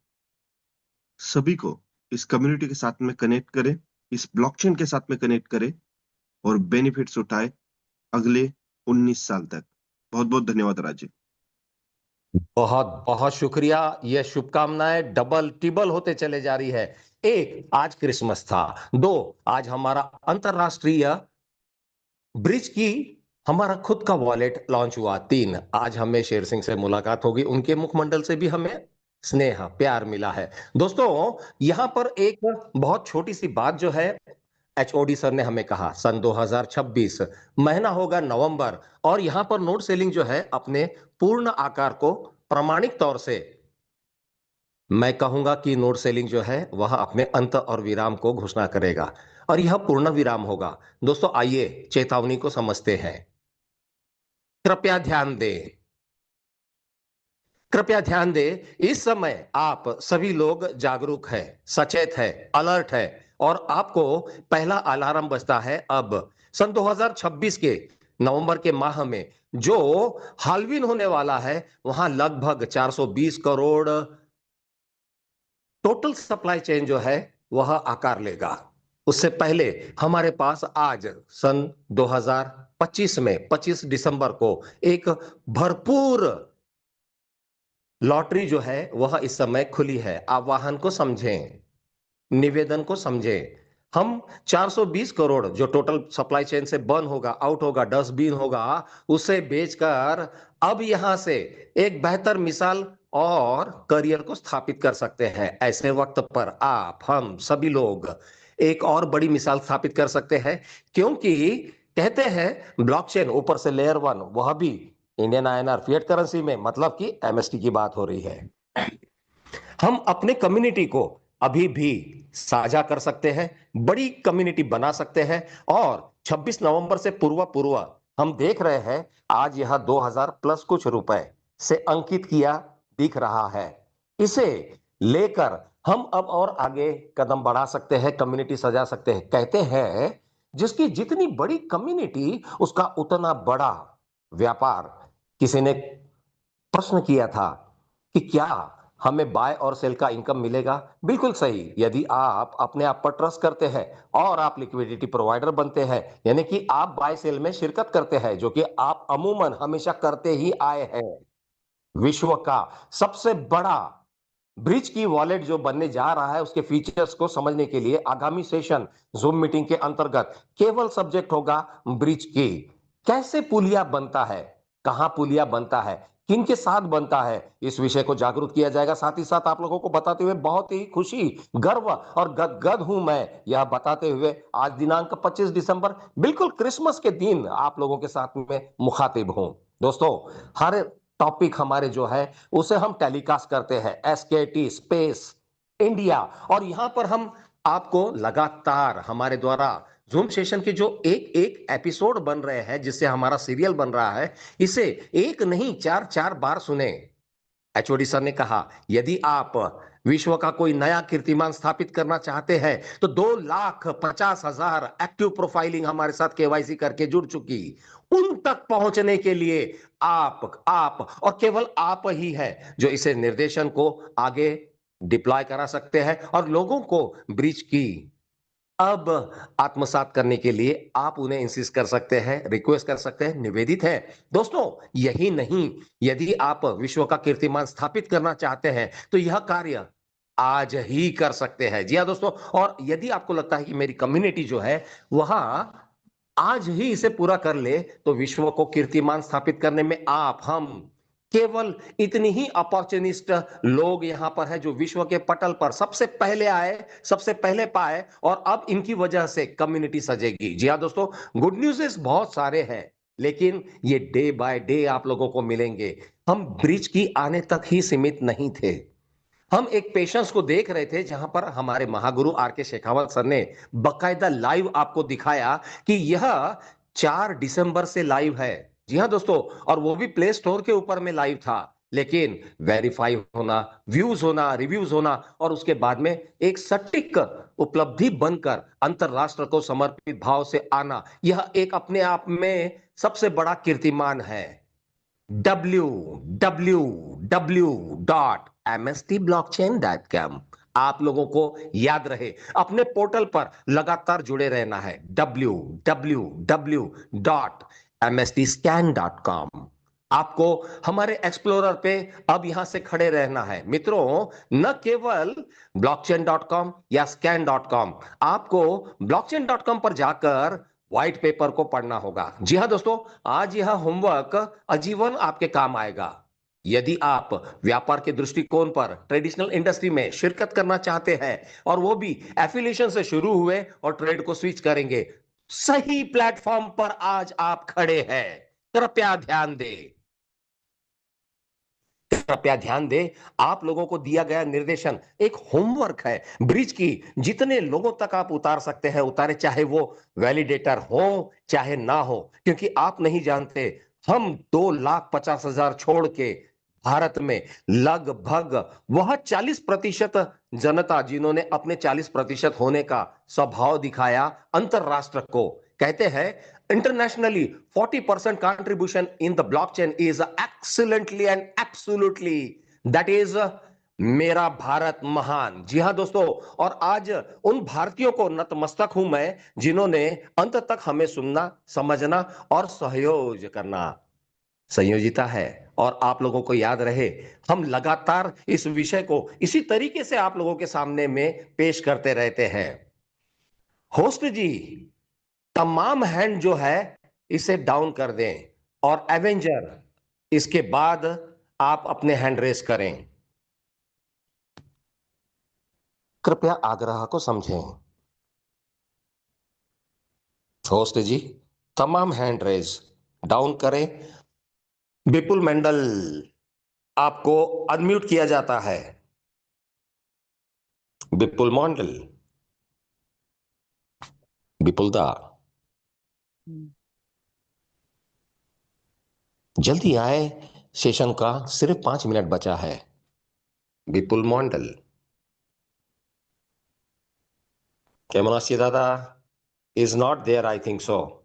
H: सभी को इस कम्युनिटी के साथ में कनेक्ट करें, इस ब्लॉकचेन के साथ में कनेक्ट करें और बेनिफिट्स उठाए अगले 19 साल तक। बहुत बहुत धन्यवाद राजी।
A: बहुत बहुत शुक्रिया। यह शुभकामनाएं डबल टिबल होते चले जा रही है। 1, आज क्रिसमस था। 2, आज हमारा अंतरराष्ट्रीय ब्रिज की हमारा खुद का वॉलेट लॉन्च हुआ। 3, आज हमें शेर सिंह से मुलाकात होगी, उनके मुखमंडल से भी हमें स्नेह प्यार मिला है। दोस्तों यहां पर एक बहुत छोटी सी बात जो है, एचओडी सर ने हमें कहा सन 2026 महीना होगा नवंबर, और यहां पर नोट सेलिंग जो है अपने पूर्ण आकार को प्रमाणिक तौर से मैं कहूंगा कि नोट सेलिंग जो है वह अपने अंत और विराम को घोषणा करेगा और यह पूर्ण विराम होगा। दोस्तों आइए चेतावनी को समझते हैं। कृपया ध्यान दें, कृपया ध्यान दें। इस समय आप सभी लोग जागरूक हैं, सचेत हैं, अलर्ट है और आपको पहला अलार्म बजता है। अब सन 2026 के नवंबर के माह में जो हालवीन होने वाला है, वहां लगभग 420 करोड़ टोटल सप्लाई चेन जो है वह आकार लेगा। उससे पहले हमारे पास आज सन 2025 में 25 दिसंबर को एक भरपूर लॉटरी जो है वह इस समय खुली है। आह्वान को समझें, निवेदन को समझें। हम 420 करोड़ जो टोटल सप्लाई चेन से बर्न होगा, आउट होगा, डस्टबिन होगा, उसे बेचकर अब यहां से एक बेहतर मिसाल और करियर को स्थापित कर सकते हैं। ऐसे वक्त पर आप हम सभी लोग एक और बड़ी मिसाल स्थापित कर सकते हैं, क्योंकि कहते हैं ब्लॉकचेन ऊपर से लेयर 1, वह भी इंडियन आईएनआर फिएट करेंसी में, मतलब कि एमएसटी की बात हो रही है। हम अपने कम्युनिटी को अभी भी साझा कर सकते हैं, बड़ी कम्युनिटी बना सकते हैं और 26 नवंबर से पूर्व हम देख रहे हैं आज यह 2000 प्लस कुछ रुपए से अंकित किया दिख रहा है। इसे लेकर हम अब और आगे कदम बढ़ा सकते हैं, कम्युनिटी सजा सकते हैं। कहते हैं जिसकी जितनी बड़ी कम्युनिटी उसका उतना बड़ा व्यापार। किसी ने प्रश्न किया था कि क्या हमें बाय और सेल का इनकम मिलेगा। बिल्कुल सही, यदि आप अपने आप पर ट्रस्ट करते हैं और आप लिक्विडिटी प्रोवाइडर बनते हैं, यानी कि आप बाय सेल में शिरकत करते हैं, जो कि आप अमूमन हमेशा करते ही आए हैं। विश्व का सबसे बड़ा ब्रिज की वॉलेट जो बनने जा रहा है, उसके फीचर्स को समझने के लिए आगामी सेशन जूम मीटिंग के अंतर्गत केवल सब्जेक्ट होगा ब्रिज की। कैसे पुलिया बनता है, कहां पुलिया बनता है, किन के साथ बनता है, इस विषय को जागरूक किया जाएगा। साथ ही साथ आप लोगों को बताते हुए बहुत ही खुशी, गर्व और गदगद हूं मैं यह बताते हुए, आज दिनांक 25 दिसंबर बिल्कुल क्रिसमस के दिन आप लोगों के साथ में मुखातिब हूं। दोस्तों, हर टॉपिक हमारे जो है उसे हम टेलीकास्ट करते हैं एसकेटी स्पेस इंडिया, और यहां पर हम आपको लगातार हमारे द्वारा जूम सेशन के जो एक एक एपिसोड बन रहे हैं, जिससे हमारा सीरियल बन रहा है, इसे एक नहीं 4-4 बार सुने। एचओडी सर ने कहा, यदि आप विश्व का कोई नया कीर्तिमान स्थापित करना चाहते हैं तो 2,50,000 एक्टिव प्रोफाइलिंग हमारे साथ केवाईसी करके जुड़ चुकी, उन तक पहुंचने के लिए आप और केवल आप ही है जो इसे निर्देशन को आगे डिप्लॉय करा सकते हैं और लोगों को ब्रिज की अब आत्मसात करने के लिए आप उन्हें इंसिस्ट कर सकते हैं, रिक्वेस्ट कर सकते हैं, निवेदित है। दोस्तों, यही नहीं, यदि आप विश्व का कीर्तिमान स्थापित करना चाहते हैं तो यह कार्य आज ही कर सकते हैं। जी हाँ दोस्तों, और यदि आपको लगता है कि मेरी कम्युनिटी जो है वहां आज ही इसे पूरा कर ले, तो विश्व को कीर्तिमान स्थापित करने में हम केवल इतनी ही अपॉर्चुनिस्ट लोग यहां पर है जो विश्व के पटल पर सबसे पहले आए, सबसे पहले पाए, और अब इनकी वजह से कम्युनिटी सजेगी। जी हाँ दोस्तों, गुड न्यूज़ बहुत सारे हैं, लेकिन ये डे बाय डे आप लोगों को मिलेंगे। हम ब्रिज की आने तक ही सीमित नहीं थे, हम एक पेशेंस को देख रहे थे जहां पर हमारे महागुरु आर.के. शेखावत सर ने बकायदा लाइव आपको दिखाया कि यह 4 दिसंबर से लाइव है। जी हां दोस्तों, और वो भी प्ले स्टोर के ऊपर में लाइव था, लेकिन वेरीफाई होना, व्यूज होना, रिव्यूज होना और उसके बाद में एक सटीक उपलब्धि बनकर अंतरराष्ट्र को समर्पित भाव से आना, यह एक अपने आप में सबसे बड़ा कीर्तिमान है। www.mstblockchain.com आप लोगों को याद रहे, अपने पोर्टल पर लगातार जुड़े रहना है। www.mstscan.com आपको हमारे एक्सप्लोरर पे अब यहां से खड़े रहना है। मित्रों, न केवल blockchain.com या scan.com, आपको blockchain.com पर जाकर व्हाइट पेपर को पढ़ना होगा। जी हां दोस्तों, आज यह होमवर्क आजीवन आपके काम आएगा। यदि आप व्यापार के दृष्टिकोण पर ट्रेडिशनल इंडस्ट्री में शिरकत करना चाहते हैं, और वो भी एफिलिएशन से शुरू हुए और ट्रेड को स्विच करेंगे, सही प्लेटफॉर्म पर आज आप खड़े हैं। कृपया ध्यान दें, कृपया ध्यान दें, आप लोगों को दिया गया निर्देशन एक होमवर्क है। ब्रिज की जितने लोगों तक आप उतार सकते हैं उतारे, चाहे वो वैलिडेटर हो चाहे ना हो, क्योंकि आप नहीं जानते, हम 2,50,000 छोड़ के भारत में लगभग वह 40% जनता जिन्होंने अपने 40% होने का स्वभाव दिखाया अंतरराष्ट्र को, कहते हैं internationally 40% contribution in the blockchain is excellently and absolutely, that is मेरा भारत महान। जी हां दोस्तों, और आज उन भारतीयों को नतमस्तक हूं मैं जिन्होंने अंत तक हमें सुनना, समझना और सहयोग करना संयोजिता है। और आप लोगों को याद रहे, हम लगातार इस विषय को इसी तरीके से आप लोगों के सामने में पेश करते रहते हैं। होस्ट जी, तमाम हैंड जो है इसे डाउन कर दें, और एवेंजर इसके बाद आप अपने हैंड रेस करें। कृपया आग्रह को समझें। होस्ट जी, तमाम हैंड रेस डाउन करें। विपुल मंडल, आपको अनम्यूट किया जाता है। विपुल मंडल, विपुल दा, जल्दी आए, सेशन का सिर्फ 5 मिनट बचा है। विपुल मंडल, केमनासी दादा is not there, I think so.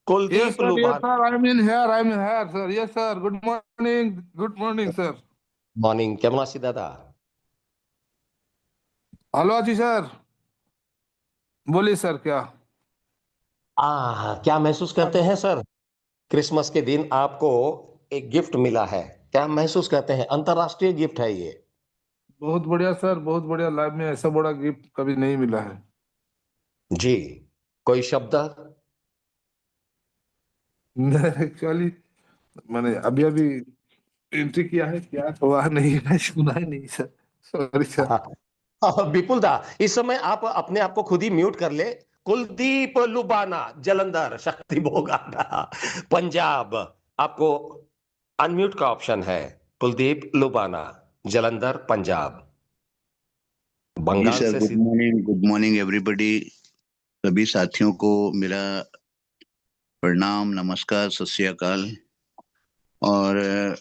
A: Kuldeep
I: Yes, sir. Yes, sir. I'm in here. I'm in here, sir. Yes, sir. Good morning. Good morning, sir.
A: Morning. केमनासी दादा?
I: हेलो अजी सर, बोलिए सर क्या?
A: क्या महसूस करते हैं सर? क्रिसमस के दिन आपको एक गिफ्ट मिला है, क्या महसूस करते हैं? अंतरराष्ट्रीय गिफ्ट है ये।
I: बहुत बढ़िया सर, बहुत बढ़िया। लाइफ में ऐसा बड़ा गिफ्ट कभी नहीं मिला है।
A: जी, कोई शब्द?
I: एक्चुअली मैंने अभी अभी एंट्री किया है, क्या हुआ नहीं है सुना ही नहीं सर। Sorry sir.
A: विपुल दा, इस समय आप अपने आप को खुद ही म्यूट कर ले। कुलदीप लुबाना, जलंधर, शक्ति भोगाना, पंजाब। आपको अनम्यूट का ऑप्शन है। कुलदीप लुबाना, जलंधर, पंजाब।
J: जी
A: बंगाल
J: सर,
A: से
J: गुड मॉर्निंग एवरीबॉडी। सभी साथियों को मेरा प्रणाम, नमस्कार, सत श्री अकाल। और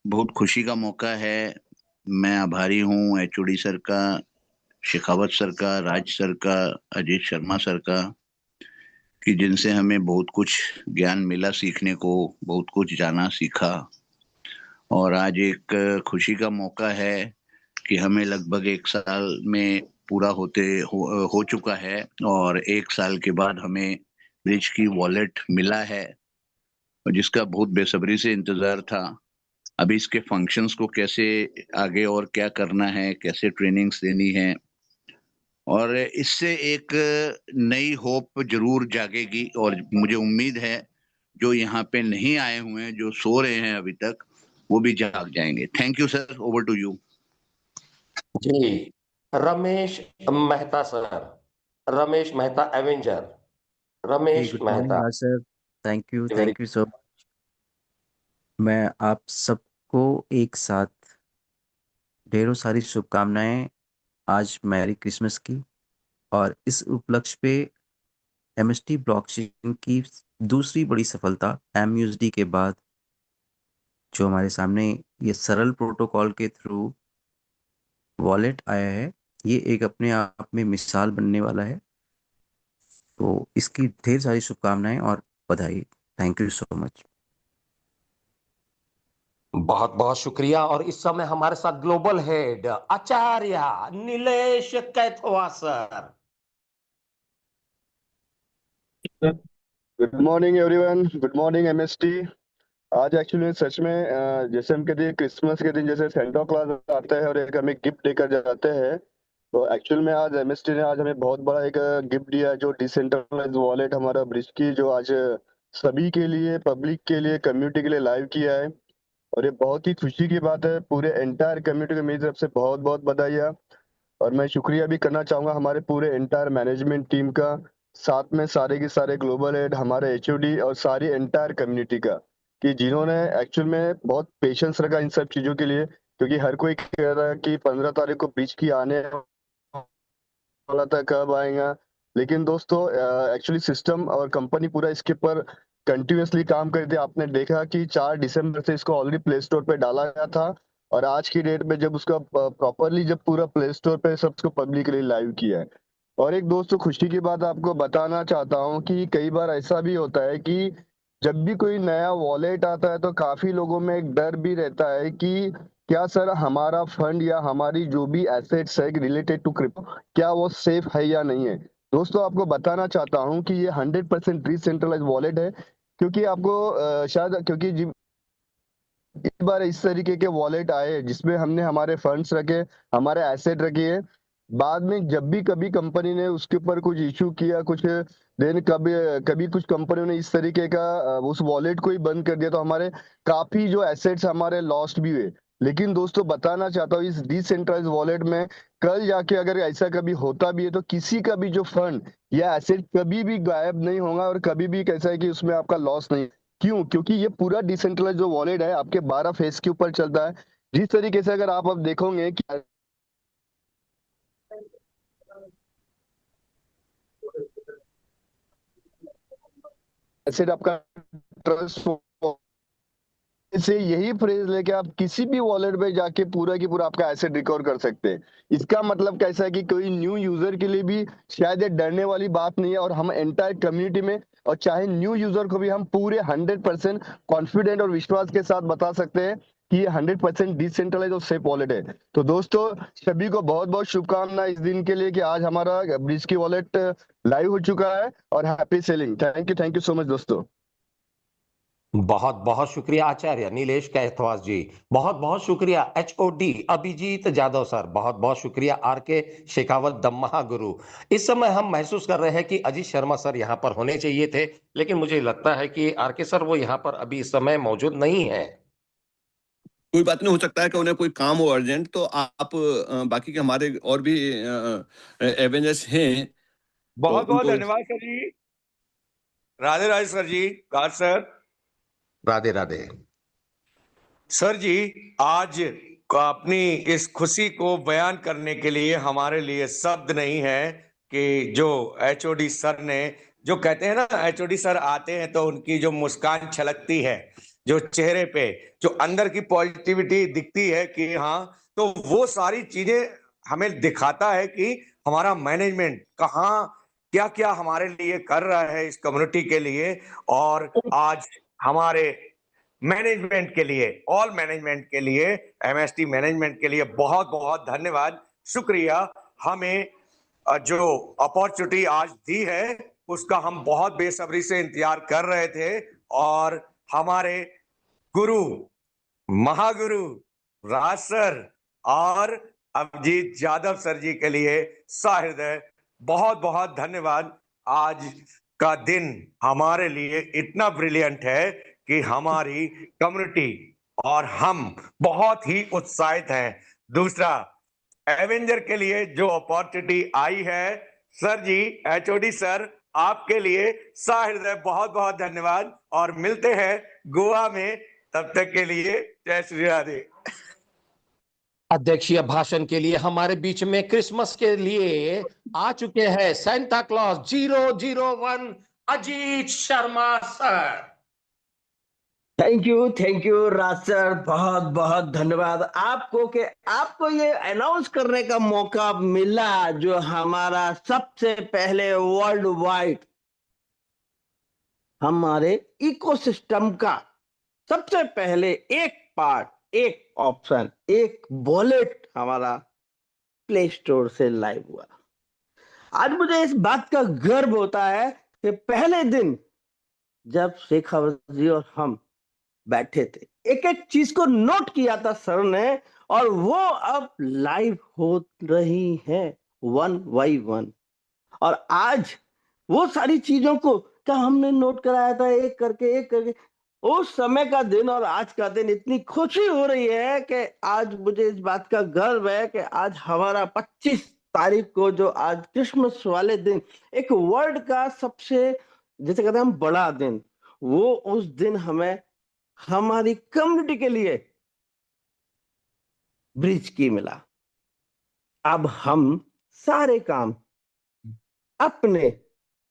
J: बहुत खुशी का मौका है। मैं आभारी हूँ एचओडी सर का, शेखावत सर का, राज सर का, अजीत शर्मा सर का, कि जिनसे हमें बहुत कुछ ज्ञान मिला सीखने को, बहुत कुछ जाना सीखा। और आज एक खुशी का मौका है कि हमें लगभग 1 साल में पूरा हो चुका है और 1 साल के बाद हमें ब्रिज की वॉलेट मिला है, और जिसका बहुत बेसब्री से इंतजार था। अभी इसके फंक्शंस को कैसे आगे और क्या करना है, कैसे ट्रेनिंग्स देनी है, और इससे एक नई होप जरूर जागेगी। और मुझे उम्मीद है जो यहाँ पे नहीं आए हुए हैं, जो सो रहे हैं अभी तक, वो भी जाग जाएंगे। Thank you sir, over to you.
A: जी, रमेश मेहता सर। रमेश मेहता एवेंजर।
K: जी
A: Ramesh
K: good morning
A: Mehta.
K: Raj sir.
A: Very
K: thank you so. मैं आप सबको एक साथ ढेरों सारी शुभकामनाएं आज मैरी क्रिसमस की। और इस उपलक्ष्य पे एमएसटी ब्लॉकचेन की दूसरी बड़ी सफलता एमयूएसडी के बाद जो हमारे सामने ये सरल प्रोटोकॉल के थ्रू वॉलेट आया है, ये एक अपने आप में मिसाल बनने वाला है। तो इसकी ढेर सारी शुभकामनाएं और बधाई। Thank you so much.
A: बहुत बहुत शुक्रिया। और इस समय हमारे साथ global head Acharya Nilesh Kaithwa sir.
L: Good morning everyone, good morning MST. आज एक्चुअली सच में जैसे हम कहते हैं क्रिसमस के दिन जैसे सेंटा क्लॉज आता है और एक हमें गिफ्ट देकर जाते हैं, तो एक्चुअल में आज एमएसटी ने आज हमें बहुत बड़ा एक गिफ्ट दिया है, जो डिसेंट्रलाइज वॉलेट हमारा ब्रिज की, जो आज सभी के लिए, पब्लिक के लिए, कम्युनिटी के लिए लाइव किया है। और ये बहुत ही खुशी की बात है। पूरे एंटायर कम्युनिटी को मेरी तरफ से बहुत बहुत बधाई। और मैं शुक्रिया भी करना चाहूंगा हमारे पूरे एंटायर मैनेजमेंट टीम का, साथ में सारे के सारे ग्लोबल हेड, हमारे एचओडी और सारी एंटायर कम्युनिटी का, कि जिन्होंने एक्चुअल में बहुत पेशेंस रखा इन सब चीजों के लिए। क्योंकि हर कोई कह रहा है कि 15 तारीख को ब्रिज की आने वाला था, कब आएगा। लेकिन दोस्तों एक्चुअली सिस्टम और कंपनी पूरा इसके ऊपर कंटिन्यूअसली काम कर रही थी। आपने देखा कि 4 दिसंबर से इसको ऑलरेडी प्ले स्टोर पे डाला गया था, और आज की डेट में जब उसका प्रॉपरली जब पूरा प्ले स्टोर पे सबको पब्लिक के लिए लाइव किया है। और एक दोस्तों खुशी की बात आपको बताना चाहता हूँ कि कई बार ऐसा भी होता है कि जब भी कोई नया वॉलेट आता है तो काफी लोगों में एक डर भी रहता है कि क्या सर हमारा फंड या हमारी जो भी एसेट्स है रिलेटेड टू क्रिप्टो, क्या वो सेफ है या नहीं है। दोस्तों आपको बताना चाहता हूँ कि ये 100% डिसेंट्रलाइज वॉलेट है। क्योंकि आपको शायद क्योंकि इस बार इस तरीके के वॉलेट आए जिसमें हमने हमारे फंड्स रखे, हमारे एसेट रखे। बाद में जब भी कभी कंपनी ने उसके ऊपर कुछ इशू किया, कुछ देन कभी कभी कुछ कंपनियों ने इस तरीके का उस वॉलेट को ही बंद कर दिया, तो हमारे काफी जो एसेट्स हमारे लॉस्ट भी हुए। लेकिन दोस्तों बताना चाहता हूँ इस डिसेंट्रलाइज वॉलेट में कल जाके अगर ऐसा कभी होता भी है तो किसी का भी जो फंड या एसेट कभी भी गायब नहीं होगा, और कभी भी कैसा है कि उसमें आपका लॉस नहीं। क्यों? क्योंकि ये पूरा डिसेंट्रलाइज जो वॉलेट है आपके 12 फेस के ऊपर चलता है। जिस तरीके से अगर आप अब देखोगे कि एसेट आपका ट्रस्ट से यही फ्रेज लेके आप किसी भी वॉलेट पे जाके पूरा की पूरा आपका एसेट रिकवर कर सकते हैं। इसका मतलब कैसा है कि कोई न्यू यूजर के लिए भी शायद ये डरने वाली बात नहीं है। और हम एंटायर कम्युनिटी में, और चाहे न्यू यूजर को भी हम पूरे 100% कॉन्फिडेंट और विश्वास के साथ बता सकते हैं कि 100% डिसेंट्रलाइज और सेफ वॉलेट है। तो दोस्तों सभी को बहुत बहुत शुभकामनाएं इस दिन के लिए कि आज हमारा ब्रिज की वॉलेट लाइव हो चुका है, और happy selling. Thank you so much दोस्तों।
A: बहुत बहुत शुक्रिया आचार्य नीलेश कैथवास जी, बहुत बहुत शुक्रिया HOD अभिजीत जादव सर, बहुत बहुत शुक्रिया RK शेखावत द महागुरु। इस समय हम महसूस कर रहे हैं कि अजीत शर्मा सर यहाँ पर होने चाहिए थे, लेकिन मुझे लगता है कि RK सर वो यहाँ पर अभी इस समय मौजूद नहीं है।
B: कोई बात नहीं, हो सकता है कि उन्हें कोई काम हो अर्जेंट, तो आप बाकी के हमारे और भी एवेंजर्स हैं,
M: बहुत बहुत
B: उनको
M: धन्यवाद सर जी। राधे राधे सर जी। कार सर
A: राधे राधे
M: सर जी, आज अपनी इस खुशी को बयान करने के लिए हमारे लिए शब्द नहीं है कि जो HOD सर ने जो कहते हैं ना, HOD सर आते हैं तो उनकी जो मुस्कान छलकती है, जो चेहरे पे जो अंदर की पॉजिटिविटी दिखती है कि हाँ, तो वो सारी चीजें हमें दिखाता है कि हमारा मैनेजमेंट कहाँ क्या क्या हमारे लिए कर रहा है इस कम्युनिटी के लिए। और आज हमारे मैनेजमेंट के लिए, ऑल मैनेजमेंट के लिए, MST मैनेजमेंट के लिए बहुत बहुत धन्यवाद, शुक्रिया। हमें जो अपॉर्चुनिटी आज दी है उसका हम बहुत बेसब्री से इंतजार कर रहे थे, और हमारे गुरु महागुरु राज सर और अभिजीत जादव सर जी के लिए सहृदय बहुत बहुत धन्यवाद। आज का दिन हमारे लिए इतना ब्रिलियंट है कि हमारी कम्युनिटी और हम बहुत ही उत्साहित हैं। दूसरा, एवेंजर के लिए जो अपॉर्चुनिटी आई है, सर जी, HOD सर, आपके लिए सहृदय बहुत बहुत धन्यवाद, और मिलते हैं गोवा में। तब तक के लिए जय श्री राधे।
A: अध्यक्षीय भाषण के लिए हमारे बीच में क्रिसमस के लिए आ चुके हैं Santa Claus 001 Ajit Sharma sir.
E: Thank you Raj sir, बहुत बहुत धन्यवाद आपको कि आपको ये अनाउंस करने का मौका मिला, जो हमारा सबसे पहले वर्ल्ड वाइड हमारे इकोसिस्टम का सबसे पहले एक पार्ट, एक ऑप्शन, एक वॉलेट हमारा प्ले स्टोर से लाइव हुआ। आज मुझे इस बात का गर्व होता है कि पहले दिन जब शेखावत जी और हम बैठे थे, एक एक चीज को नोट किया था सर ने, और वो अब लाइव हो रही है 1 by 1। और आज वो सारी चीजों को क्या हमने नोट कराया था एक करके उस समय का दिन और आज का दिन, इतनी खुशी हो रही है कि आज मुझे इस बात का गर्व है कि आज हमारा 25 तारीख को, जो आज क्रिसमस वाले दिन, एक वर्ल्ड का सबसे, जैसे कहते हैं हम, बड़ा दिन, वो उस दिन हमें हमारी कम्युनिटी के लिए ब्रिज की मिला। अब हम सारे काम अपने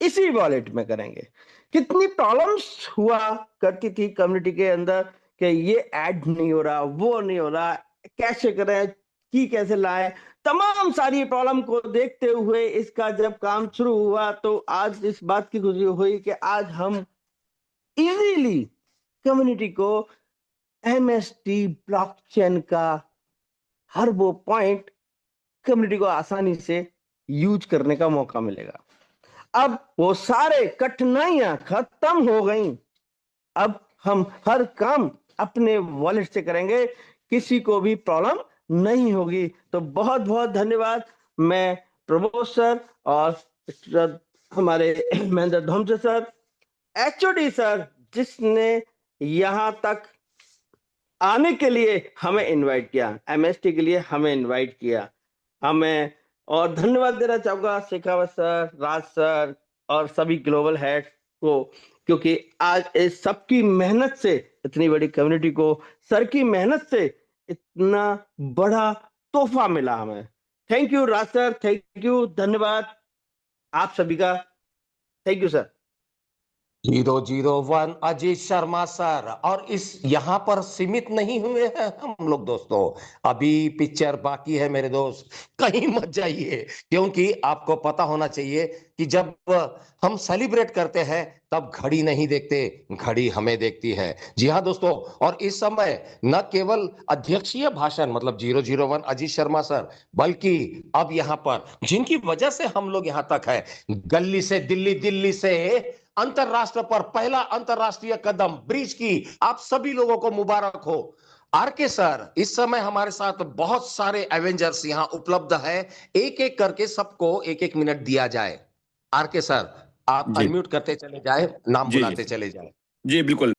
E: इसी वॉलेट में करेंगे। कितनी प्रॉब्लम्स हुआ करती थी कम्युनिटी के अंदर कि ये ऐड नहीं हो रहा, वो नहीं हो रहा, कैसे करें, की कैसे लाएं, तमाम सारी प्रॉब्लम को देखते हुए इसका जब काम शुरू हुआ, तो आज इस बात की खुशी हुई कि आज हम इजीली कम्युनिटी को MST ब्लॉकचेन का हर वो पॉइंट कम्युनिटी को आसानी से यूज करने का मौका मिलेगा। अब वो सारे कठिनाइयां खत्म हो गई। अब हम हर काम अपने वॉलेट से करेंगे, किसी को भी प्रॉब्लम नहीं होगी। तो बहुत बहुत धन्यवाद। मैं प्रबोध सर और हमारे महेंद्र धोमसे सर, HOD सर, जिसने यहां तक आने के लिए हमें इनवाइट किया, MST के लिए हमें इनवाइट किया, हमें, और धन्यवाद देना चाहूंगा शेखावत सर, राज सर और सभी ग्लोबल हेड को, क्योंकि आज इस सबकी मेहनत से, इतनी बड़ी कम्युनिटी को सर की मेहनत से इतना बड़ा तोहफा मिला हमें। Thank you Raj sir, thank you, धन्यवाद आप सभी का। Thank you sir.
A: 001 Ajit Sharma sir. और इस यहाँ पर सीमित नहीं हुए हैं हम लोग दोस्तों, अभी पिक्चर बाकी है मेरे दोस्त, कहीं मत जाइए, क्योंकि आपको पता होना चाहिए कि जब हम सेलिब्रेट करते हैं तब घड़ी नहीं देखते, घड़ी हमें देखती है। जी हाँ दोस्तों, और इस समय न केवल अध्यक्षीय भाषण मतलब 001 अजीत शर्मा सर, बल्कि अब यहाँ पर जिनकी वजह से हम लोग यहाँ तक है, गली से दिल्ली, दिल्ली से अंतरराष्ट्र पर पहला अंतरराष्ट्रीय कदम ब्रिज की आप सभी लोगों को मुबारक हो। आरके सर, इस समय हमारे साथ बहुत सारे एवेंजर्स यहाँ उपलब्ध है, एक एक करके सबको एक एक मिनट दिया जाए। आरके सर, आप
B: जी
A: अनम्यूट करते चले जाए, नाम
B: जी
A: बुलाते
B: जी
A: चले जाए।
B: जी बिल्कुल।